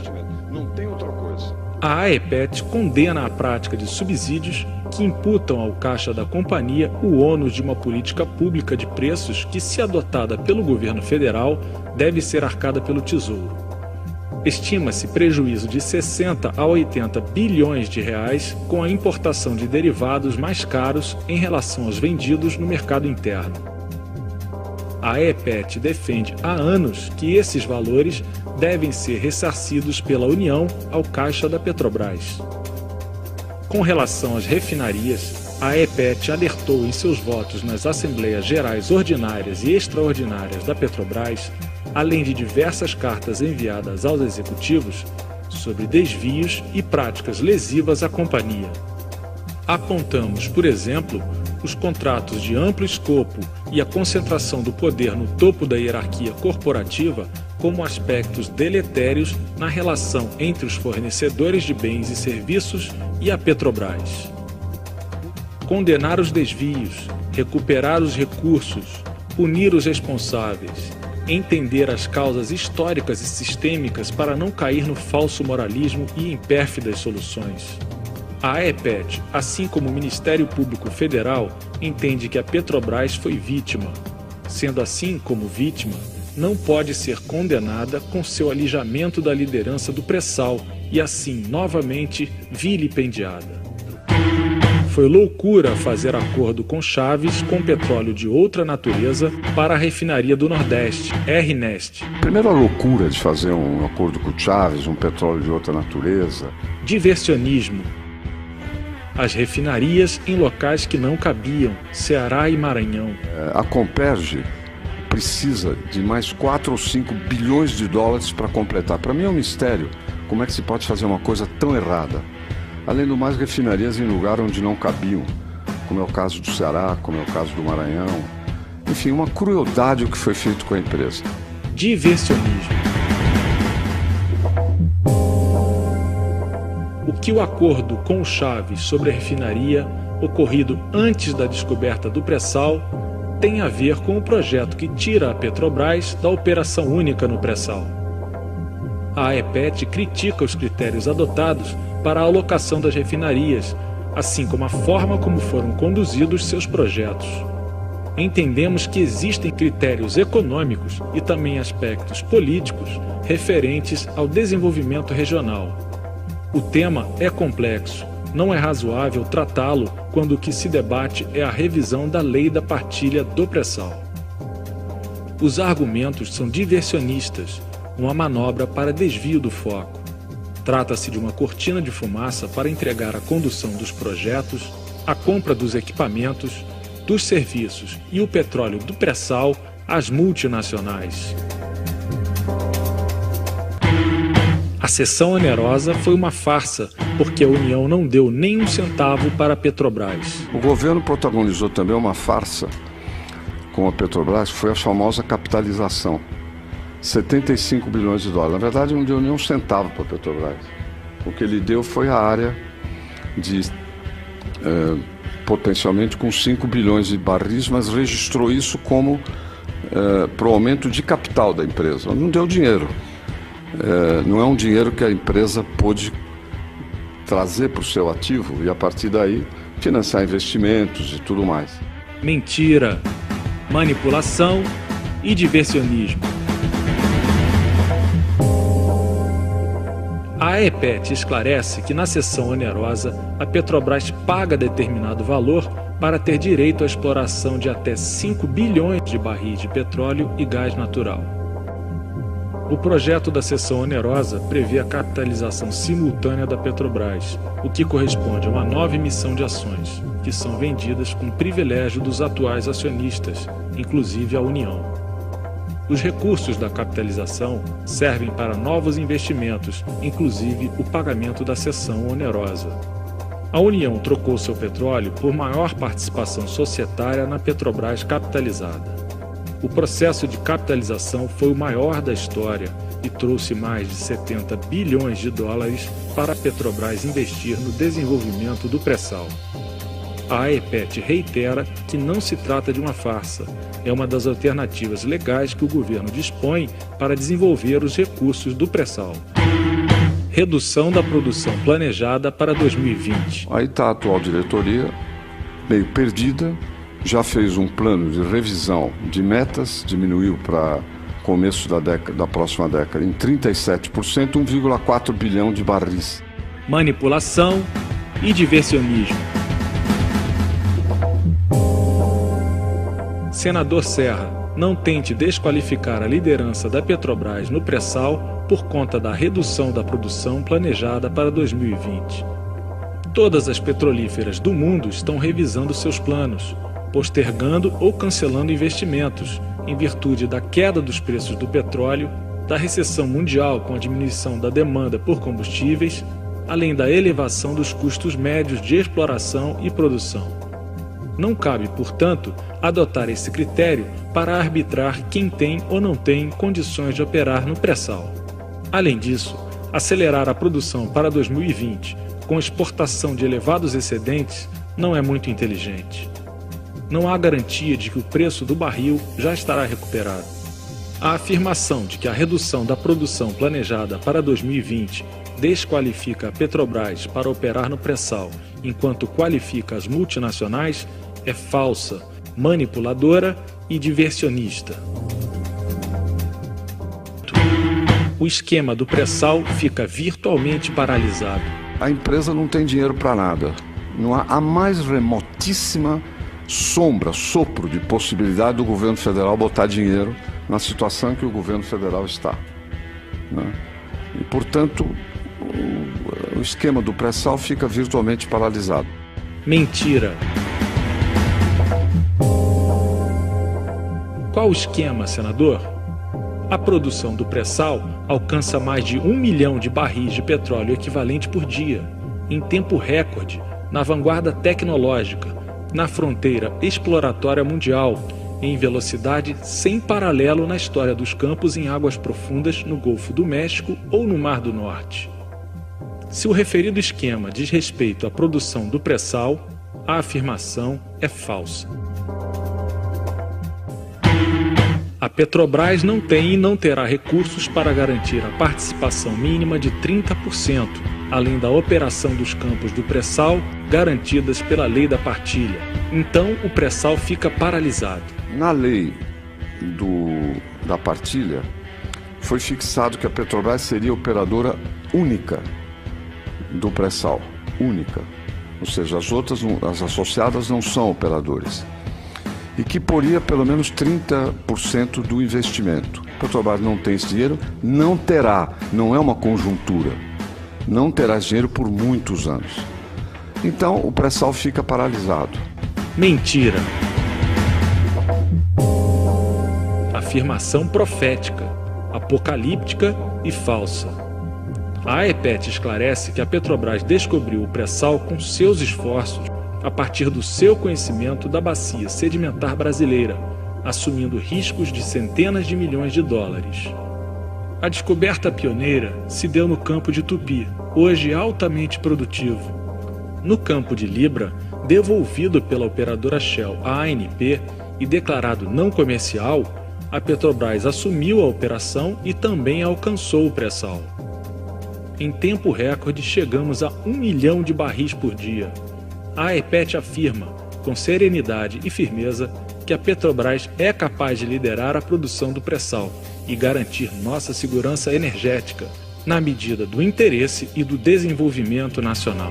[SPEAKER 19] A AEPET condena a prática de subsídios que imputam ao caixa da companhia o ônus de uma política pública de preços que, se adotada pelo governo federal, deve ser arcada pelo Tesouro. Estima-se prejuízo de 60 a 80 bilhões de reais com a importação de derivados mais caros em relação aos vendidos no mercado interno. A AEPET defende há anos que esses valores devem ser ressarcidos pela União ao caixa da Petrobras. Com relação às refinarias, a AEPET alertou em seus votos nas Assembleias Gerais Ordinárias e Extraordinárias da Petrobras além de diversas cartas enviadas aos executivos sobre desvios e práticas lesivas à companhia. Apontamos, por exemplo, os contratos de amplo escopo e a concentração do poder no topo da hierarquia corporativa como aspectos deletérios na relação entre os fornecedores de bens e serviços e a Petrobras. Condenar os desvios, recuperar os recursos, punir os responsáveis, entender as causas históricas e sistêmicas para não cair no falso moralismo e em pérfidas soluções. A AEPET, assim como o Ministério Público Federal, entende que a Petrobras foi vítima. Sendo assim, como vítima, não pode ser condenada com seu alijamento da liderança do pré-sal e assim, novamente, vilipendiada. Foi loucura fazer acordo com Chaves com petróleo de outra natureza para a refinaria do Nordeste, RNEST.
[SPEAKER 18] Primeiro, a loucura de fazer um acordo com Chaves, um petróleo de outra natureza.
[SPEAKER 19] Diversionismo. As refinarias em locais que não cabiam, Ceará e Maranhão.
[SPEAKER 18] A Comperge precisa de mais 4 ou 5 bilhões de dólares para completar. Para mim é um mistério como é que se pode fazer uma coisa tão errada. Além do mais, refinarias em lugar onde não cabiam, como é o caso do Ceará, como é o caso do Maranhão. Enfim, uma crueldade o que foi feito com a empresa.
[SPEAKER 19] Diversionismo. O que o acordo com o Chaves sobre a refinaria, ocorrido antes da descoberta do pré-sal, tem a ver com o projeto que tira a Petrobras da operação única no pré-sal. A AEPET critica os critérios adotados para a alocação das refinarias, assim como a forma como foram conduzidos seus projetos. Entendemos que existem critérios econômicos e também aspectos políticos referentes ao desenvolvimento regional. O tema é complexo, não é razoável tratá-lo quando o que se debate é a revisão da lei da partilha do pré-sal. Os argumentos são diversionistas, uma manobra para desvio do foco. Trata-se de uma cortina de fumaça para entregar a condução dos projetos, a compra dos equipamentos, dos serviços e o petróleo do pré-sal às multinacionais. A cessão onerosa foi uma farsa, porque a União não deu nem um centavo para a Petrobras.
[SPEAKER 18] O governo protagonizou também uma farsa com a Petrobras, que foi a famosa capitalização. 75 bilhões de dólares. Na verdade, não deu nem um centavo para a Petrobras. O que ele deu foi a área de potencialmente com 5 bilhões de barris, mas registrou isso como para o aumento de capital da empresa. Não deu dinheiro. Não é um dinheiro que a empresa pôde trazer para o seu ativo e, a partir daí, financiar investimentos e tudo mais.
[SPEAKER 19] Mentira, manipulação e diversionismo. A AEPET esclarece que na cessão onerosa, a Petrobras paga determinado valor para ter direito à exploração de até 5 bilhões de barris de petróleo e gás natural. O projeto da cessão onerosa prevê a capitalização simultânea da Petrobras, o que corresponde a uma nova emissão de ações, que são vendidas com privilégio dos atuais acionistas, inclusive a União. Os recursos da capitalização servem para novos investimentos, inclusive o pagamento da cessão onerosa. A União trocou seu petróleo por maior participação societária na Petrobras capitalizada. O processo de capitalização foi o maior da história e trouxe mais de 70 bilhões de dólares para a Petrobras investir no desenvolvimento do pré-sal. A AEPET reitera que não se trata de uma farsa, é uma das alternativas legais que o governo dispõe para desenvolver os recursos do pré-sal. Redução da produção planejada para 2020.
[SPEAKER 18] Aí está a atual diretoria, meio perdida, já fez um plano de revisão de metas, diminuiu para começo da próxima década em 37%, 1,4 bilhão de barris.
[SPEAKER 19] Manipulação e diversionismo. Senador Serra, não tente desqualificar a liderança da Petrobras no pré-sal por conta da redução da produção planejada para 2020. Todas as petrolíferas do mundo estão revisando seus planos. postergando ou cancelando investimentos em virtude da queda dos preços do petróleo, da recessão mundial com a diminuição da demanda por combustíveis, além da elevação dos custos médios de exploração e produção. Não cabe, portanto, adotar esse critério para arbitrar quem tem ou não tem condições de operar no pré-sal. Além disso, acelerar a produção para 2020 com exportação de elevados excedentes não é muito inteligente. Não há garantia de que o preço do barril já estará recuperado. A afirmação de que a redução da produção planejada para 2020 desqualifica a Petrobras para operar no pré-sal, enquanto qualifica as multinacionais, é falsa, manipuladora e diversionista. O esquema do pré-sal fica virtualmente paralisado.
[SPEAKER 18] A empresa não tem dinheiro para nada. Não há a mais remotíssima sopro de possibilidade do governo federal botar dinheiro na situação que o governo federal está, né? E, portanto, o esquema do pré-sal fica virtualmente paralisado.
[SPEAKER 19] Mentira. Qual o esquema, senador? A produção do pré-sal alcança mais de 1 milhão de barris de petróleo equivalente por dia, em tempo recorde, na vanguarda tecnológica, na fronteira exploratória mundial, em velocidade sem paralelo na história dos campos em águas profundas no Golfo do México ou no Mar do Norte. Se o referido esquema diz respeito à produção do pré-sal, a afirmação é falsa. A Petrobras não tem e não terá recursos para garantir a participação mínima de 30%, além da operação dos campos do pré-sal garantidas pela lei da partilha. Então, o pré-sal fica paralisado.
[SPEAKER 18] Na lei da partilha, foi fixado que a Petrobras seria operadora única do pré-sal. Única. Ou seja, as associadas não são operadores. E que poria pelo menos 30% do investimento. A Petrobras não tem esse dinheiro, não terá, não é uma conjuntura, não terá esse dinheiro por muitos anos. Então o pré-sal fica paralisado.
[SPEAKER 19] Mentira. Afirmação profética, apocalíptica e falsa. A AEPET esclarece que a Petrobras descobriu o pré-sal com seus esforços a partir do seu conhecimento da bacia sedimentar brasileira, assumindo riscos de centenas de milhões de dólares. A descoberta pioneira se deu no campo de Tupi, hoje altamente produtivo. No campo de Libra, devolvido pela operadora Shell à ANP e declarado não comercial, a Petrobras assumiu a operação e também alcançou o pré-sal. Em tempo recorde, chegamos a 1 milhão de barris por dia. A AEPET afirma, com serenidade e firmeza, que a Petrobras é capaz de liderar a produção do pré-sal e garantir nossa segurança energética, na medida do interesse e do desenvolvimento nacional.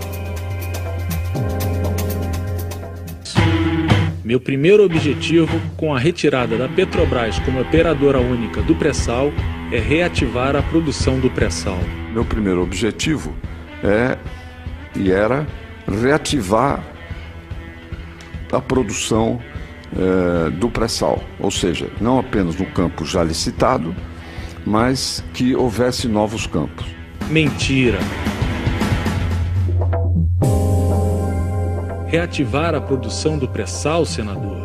[SPEAKER 19] Meu primeiro objetivo com a retirada da Petrobras como operadora única do pré-sal é reativar a produção do pré-sal.
[SPEAKER 18] Meu primeiro objetivo era reativar a produção do pré-sal, ou seja, não apenas no campo já licitado, mas que houvesse novos campos.
[SPEAKER 19] Mentira! Reativar a produção do pré-sal, senador?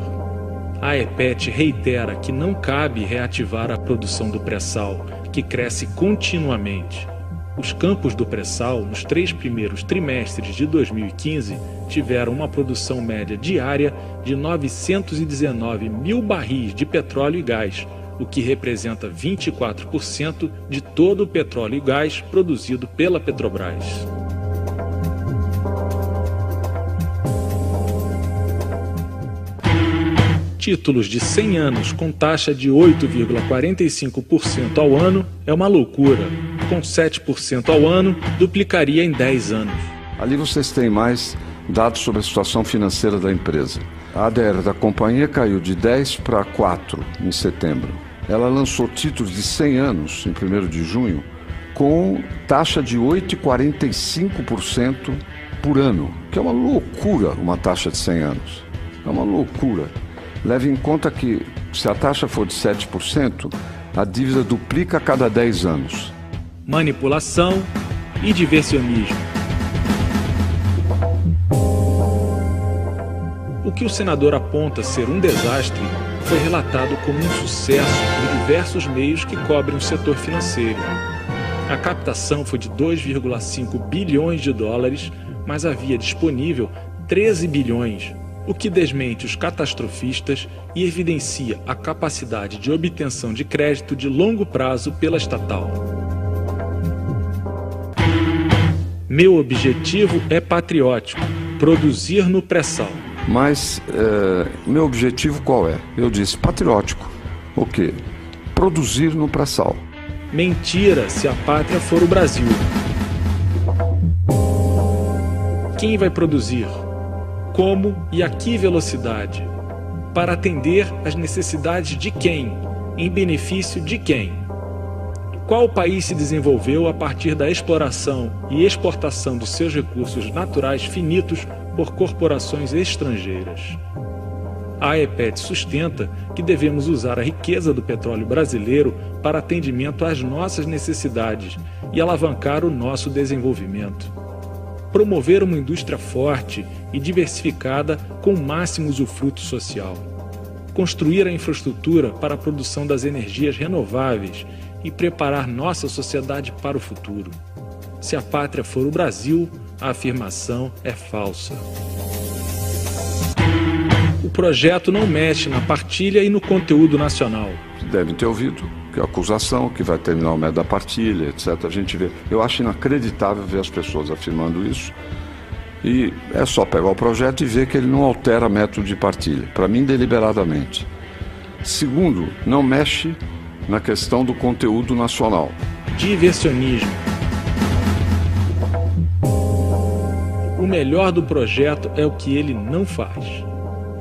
[SPEAKER 19] A AEPET reitera que não cabe reativar a produção do pré-sal, que cresce continuamente. Os campos do pré-sal, nos 3 primeiros trimestres de 2015, tiveram uma produção média diária de 919 mil barris de petróleo e gás, o que representa 24% de todo o petróleo e gás produzido pela Petrobras. Títulos de 100 anos com taxa de 8,45% ao ano é uma loucura. Com 7% ao ano, duplicaria em 10 anos.
[SPEAKER 18] Ali vocês têm mais dados sobre a situação financeira da empresa. A ADR da companhia caiu de 10 para 4 em setembro. Ela lançou títulos de 100 anos, em 1º de junho, com taxa de 8,45% por ano, que é uma loucura uma taxa de 100 anos. É uma loucura. Leve em conta que, se a taxa for de 7%, a dívida duplica a cada 10 anos.
[SPEAKER 19] Manipulação e diversionismo. O que o senador aponta ser um desastre foi relatado como um sucesso por diversos meios que cobrem o setor financeiro. A captação foi de 2,5 bilhões de dólares, mas havia disponível 13 bilhões, o que desmente os catastrofistas e evidencia a capacidade de obtenção de crédito de longo prazo pela estatal. Meu objetivo é patriótico, produzir no pré-sal.
[SPEAKER 18] Mas meu objetivo qual é? Eu disse patriótico. O quê? Produzir no pré-sal.
[SPEAKER 19] Mentira se a pátria for o Brasil. Quem vai produzir? Como e a que velocidade? Para atender às necessidades de quem? Em benefício de quem? Qual país se desenvolveu a partir da exploração e exportação de seus recursos naturais finitos por corporações estrangeiras? A AEPET sustenta que devemos usar a riqueza do petróleo brasileiro para atendimento às nossas necessidades e alavancar o nosso desenvolvimento. Promover uma indústria forte e diversificada com o máximo usufruto social. Construir a infraestrutura para a produção das energias renováveis e preparar nossa sociedade para o futuro. Se a pátria for o Brasil, a afirmação é falsa. O projeto não mexe na partilha e no conteúdo nacional.
[SPEAKER 18] Devem ter ouvido que a acusação, que vai terminar o método da partilha, etc. A gente vê. Eu acho inacreditável ver as pessoas afirmando isso. E é só pegar o projeto e ver que ele não altera método de partilha. Para mim, deliberadamente. Segundo, não mexe na questão do conteúdo nacional.
[SPEAKER 19] Diversionismo. O melhor do projeto é o que ele não faz.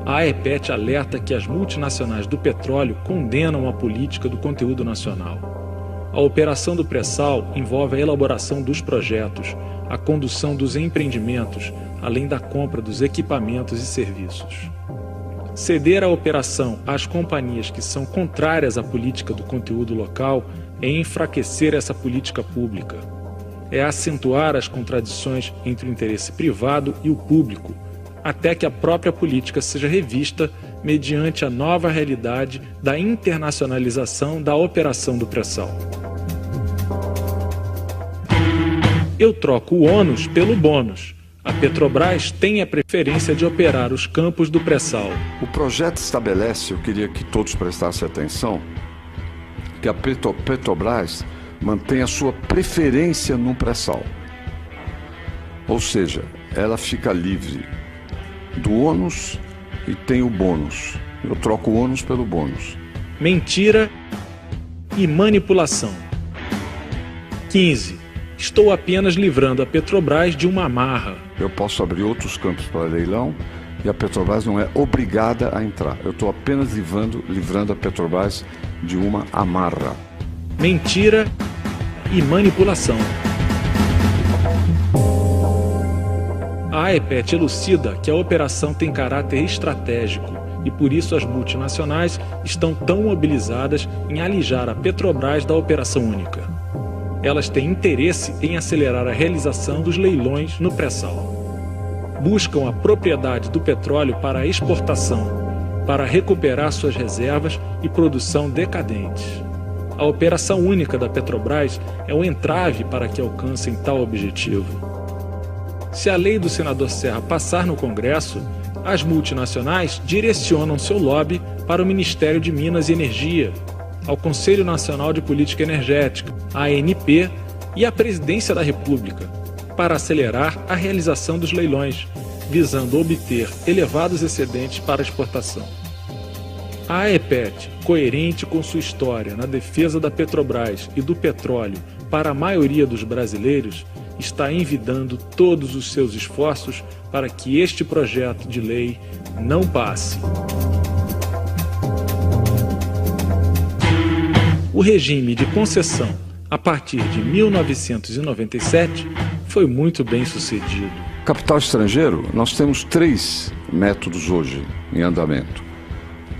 [SPEAKER 19] A AEPET alerta que as multinacionais do petróleo condenam a política do conteúdo nacional. A operação do pré-sal envolve a elaboração dos projetos, a condução dos empreendimentos, além da compra dos equipamentos e serviços. Ceder a operação às companhias que são contrárias à política do conteúdo local é enfraquecer essa política pública. É acentuar as contradições entre o interesse privado e o público, até que a própria política seja revista mediante a nova realidade da internacionalização da operação do pré-sal. Eu troco o ônus pelo bônus. A Petrobras tem a preferência de operar os campos do pré-sal.
[SPEAKER 18] O projeto estabelece, eu queria que todos prestassem atenção, que a Petrobras mantém a sua preferência no pré-sal. Ou seja, ela fica livre do ônus e tem o bônus. Eu troco o ônus pelo bônus.
[SPEAKER 19] Mentira e manipulação. 15. Estou apenas livrando a Petrobras de uma amarra.
[SPEAKER 18] Eu posso abrir outros campos para leilão e a Petrobras não é obrigada a entrar. Eu estou apenas livrando a Petrobras de uma amarra.
[SPEAKER 19] Mentira e manipulação. A AEPET elucida que a operação tem caráter estratégico e por isso as multinacionais estão tão mobilizadas em alijar a Petrobras da operação única. Elas têm interesse em acelerar a realização dos leilões no pré-sal. Buscam a propriedade do petróleo para a exportação, para recuperar suas reservas e produção decadentes. A operação única da Petrobras é um entrave para que alcancem tal objetivo. Se a lei do senador Serra passar no Congresso, as multinacionais direcionam seu lobby para o Ministério de Minas e Energia, ao Conselho Nacional de Política Energética, a ANP e à Presidência da República, para acelerar a realização dos leilões, visando obter elevados excedentes para exportação. A AEPET, coerente com sua história na defesa da Petrobras e do petróleo para a maioria dos brasileiros, está envidando todos os seus esforços para que este projeto de lei não passe. O regime de concessão, a partir de 1997, foi muito bem sucedido.
[SPEAKER 18] Capital estrangeiro, nós temos 3 métodos hoje em andamento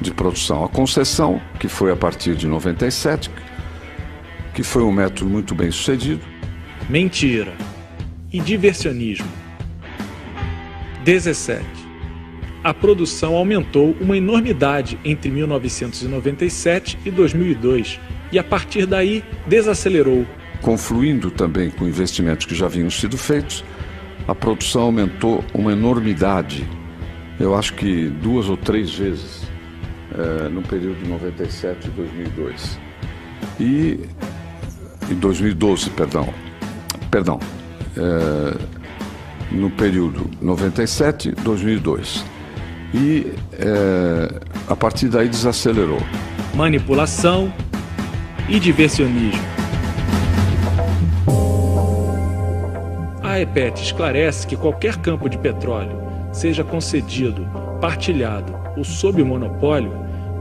[SPEAKER 18] de produção. A concessão, que foi a partir de 97, que foi um método muito bem sucedido.
[SPEAKER 19] Mentira e diversionismo. 17. A produção aumentou uma enormidade entre 1997 e 2002 e a partir daí desacelerou.
[SPEAKER 18] Confluindo também com investimentos que já haviam sido feitos, a produção aumentou uma enormidade, eu acho que 2 ou 3 vezes no período de 97 e 2002. E 2012, no período 97 e 2002. E a partir daí desacelerou.
[SPEAKER 19] Manipulação e diversionismo. A EPET esclarece que qualquer campo de petróleo, seja concedido, partilhado ou sob monopólio,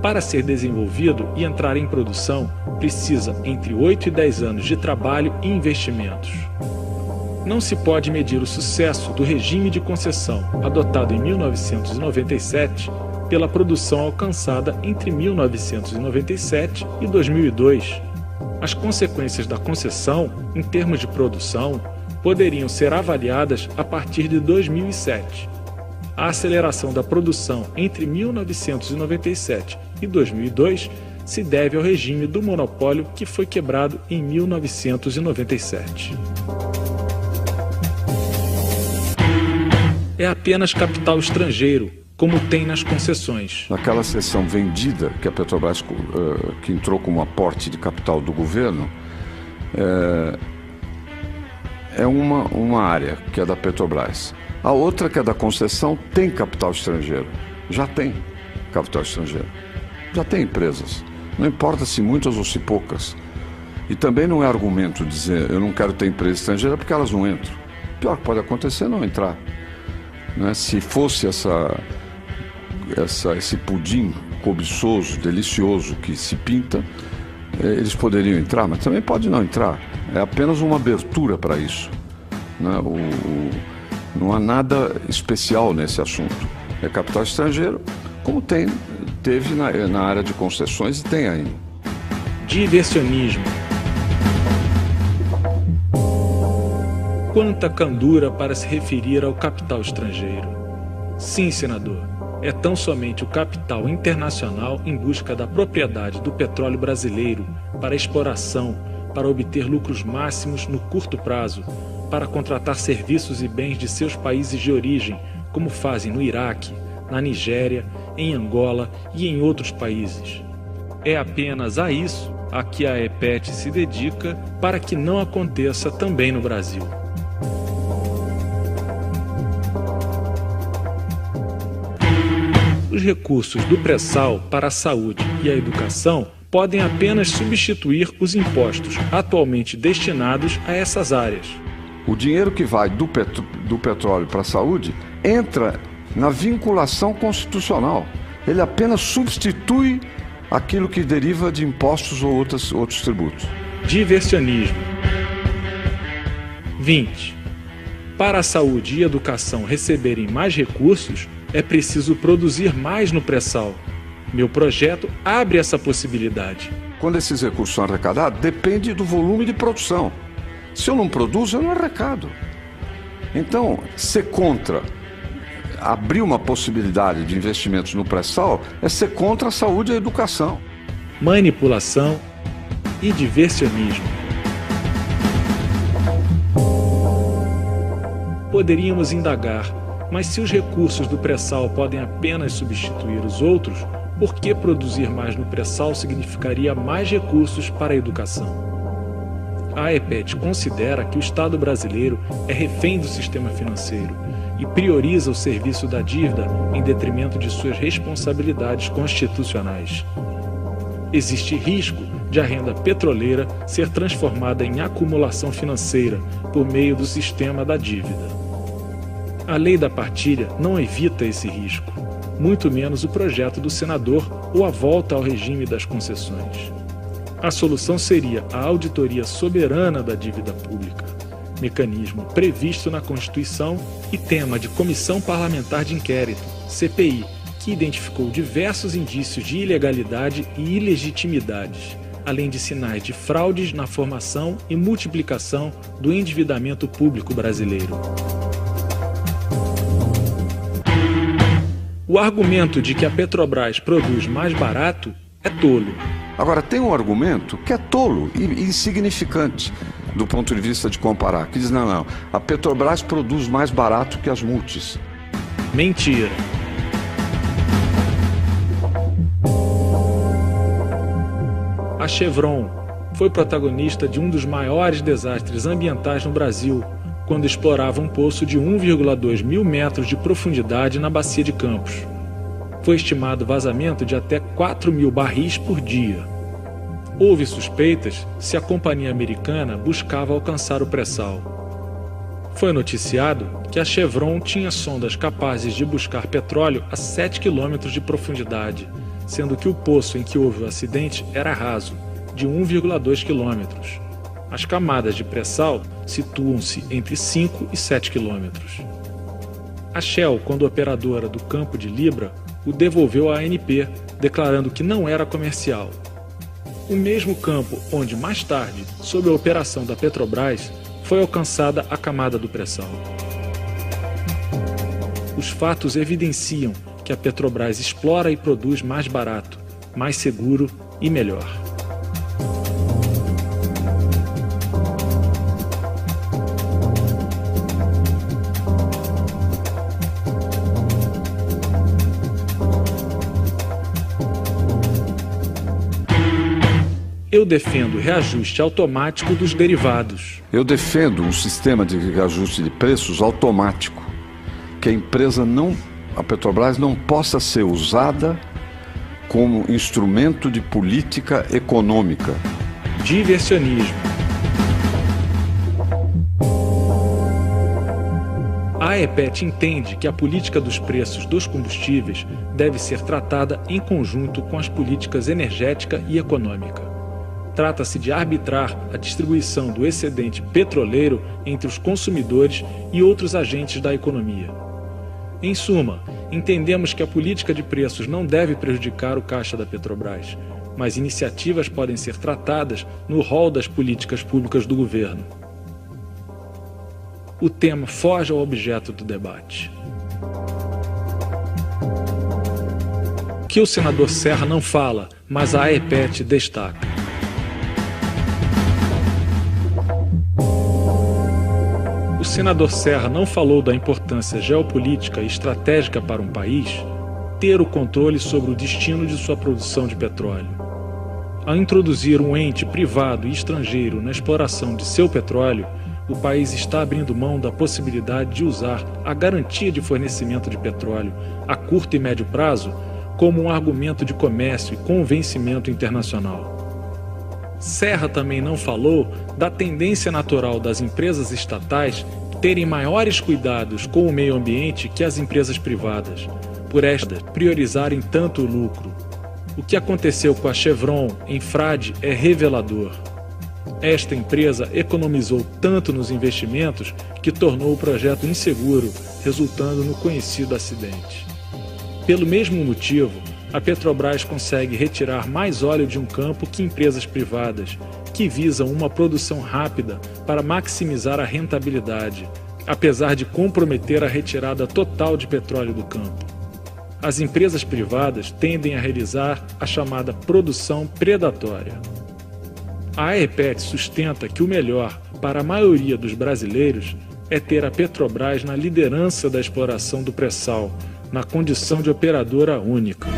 [SPEAKER 19] para ser desenvolvido e entrar em produção, precisa entre 8 e 10 anos de trabalho e investimentos. Não se pode medir o sucesso do regime de concessão adotado em 1997 pela produção alcançada entre 1997 e 2002. As consequências da concessão, em termos de produção, poderiam ser avaliadas a partir de 2007. A aceleração da produção entre 1997 e 2002 se deve ao regime do monopólio que foi quebrado em 1997. É apenas capital estrangeiro, como tem nas concessões.
[SPEAKER 18] Naquela seção vendida, que a Petrobras que entrou como aporte de capital do governo, é uma área que é da Petrobras. A outra, que é da concessão, tem capital estrangeiro. Já tem capital estrangeiro. Já tem empresas. Não importa se muitas ou se poucas. E também não é argumento dizer eu não quero ter empresa estrangeira porque elas não entram. O pior que pode acontecer é não entrar. Né? Se fosse esse pudim cobiçoso, delicioso que se pinta, eles poderiam entrar, mas também pode não entrar. É apenas uma abertura para isso. Né? Não há nada especial nesse assunto. É capital estrangeiro, como teve na área de concessões e tem ainda.
[SPEAKER 19] Diversionismo. Quanta candura para se referir ao capital estrangeiro. Sim, senador, é tão somente o capital internacional em busca da propriedade do petróleo brasileiro para exploração, para obter lucros máximos no curto prazo, para contratar serviços e bens de seus países de origem, como fazem no Iraque, na Nigéria, em Angola e em outros países. É apenas a isso a que a EPET se dedica para que não aconteça também no Brasil. Os recursos do pré-sal para a saúde e a educação podem apenas substituir os impostos atualmente destinados a essas áreas.
[SPEAKER 18] O dinheiro que vai do petróleo para a saúde entra na vinculação constitucional. Ele apenas substitui aquilo que deriva de impostos ou outros tributos.
[SPEAKER 19] Diversionismo. 20. Para a saúde e educação receberem mais recursos, é preciso produzir mais no pré-sal. Meu projeto abre essa possibilidade.
[SPEAKER 18] Quando esses recursos são arrecadados, depende do volume de produção. Se eu não produzo, eu não arrecado. Então, ser contra abrir uma possibilidade de investimentos no pré-sal é ser contra a saúde e a educação.
[SPEAKER 19] Manipulação e diversionismo. Poderíamos indagar, mas se os recursos do pré-sal podem apenas substituir os outros, por que produzir mais no pré-sal significaria mais recursos para a educação? A EPET considera que o Estado brasileiro é refém do sistema financeiro e prioriza o serviço da dívida em detrimento de suas responsabilidades constitucionais. Existe risco de a renda petroleira ser transformada em acumulação financeira por meio do sistema da dívida. A lei da partilha não evita esse risco, muito menos o projeto do senador ou a volta ao regime das concessões. A solução seria a auditoria soberana da dívida pública. mecanismo previsto na Constituição e tema de Comissão Parlamentar de Inquérito, CPI, que identificou diversos indícios de ilegalidade e ilegitimidades, além de sinais de fraudes na formação e multiplicação do endividamento público brasileiro. O argumento de que a Petrobras produz mais barato é tolo.
[SPEAKER 18] Agora, tem um argumento que é tolo e insignificante do ponto de vista de comparar, que diz, não, a Petrobras produz mais barato que as multis.
[SPEAKER 19] Mentira. A Chevron foi protagonista de um dos maiores desastres ambientais no Brasil, quando explorava um poço de 1,2 mil metros de profundidade na Bacia de Campos. Foi estimado vazamento de até 4 mil barris por dia. Houve suspeitas se a companhia americana buscava alcançar o pré-sal. Foi noticiado que a Chevron tinha sondas capazes de buscar petróleo a 7 quilômetros de profundidade, sendo que o poço em que houve o acidente era raso, de 1,2 quilômetros. As camadas de pré-sal situam-se entre 5 e 7 quilômetros. A Shell, quando operadora do campo de Libra, o devolveu à ANP, declarando que não era comercial. O mesmo campo onde, mais tarde, sob a operação da Petrobras, foi alcançada a camada do pré-sal. Os fatos evidenciam que a Petrobras explora e produz mais barato, mais seguro e melhor. Eu defendo reajuste automático dos derivados.
[SPEAKER 18] Eu defendo um sistema de reajuste de preços automático, que a Petrobras não possa ser usada como instrumento de política econômica.
[SPEAKER 19] Diversionismo. A AEPET entende que a política dos preços dos combustíveis deve ser tratada em conjunto com as políticas energética e econômica. Trata-se de arbitrar a distribuição do excedente petroleiro entre os consumidores e outros agentes da economia. Em suma, entendemos que a política de preços não deve prejudicar o caixa da Petrobras, mas iniciativas podem ser tratadas no rol das políticas públicas do governo. O tema foge ao objeto do debate. O que o senador Serra não fala, mas a AEPET destaca. O senador Serra não falou da importância geopolítica e estratégica para um país ter o controle sobre o destino de sua produção de petróleo. Ao introduzir um ente privado e estrangeiro na exploração de seu petróleo, o país está abrindo mão da possibilidade de usar a garantia de fornecimento de petróleo a curto e médio prazo como um argumento de comércio e convencimento internacional. Serra também não falou da tendência natural das empresas estatais terem maiores cuidados com o meio ambiente que as empresas privadas, por estas priorizarem tanto o lucro. O que aconteceu com a Chevron em Frade é revelador. Esta empresa economizou tanto nos investimentos que tornou o projeto inseguro, resultando no conhecido acidente. Pelo mesmo motivo, a Petrobras consegue retirar mais óleo de um campo que empresas privadas, que visam uma produção rápida para maximizar a rentabilidade, apesar de comprometer a retirada total de petróleo do campo. As empresas privadas tendem a realizar a chamada produção predatória. A AEPET sustenta que o melhor para a maioria dos brasileiros é ter a Petrobras na liderança da exploração do pré-sal, na condição de operadora única.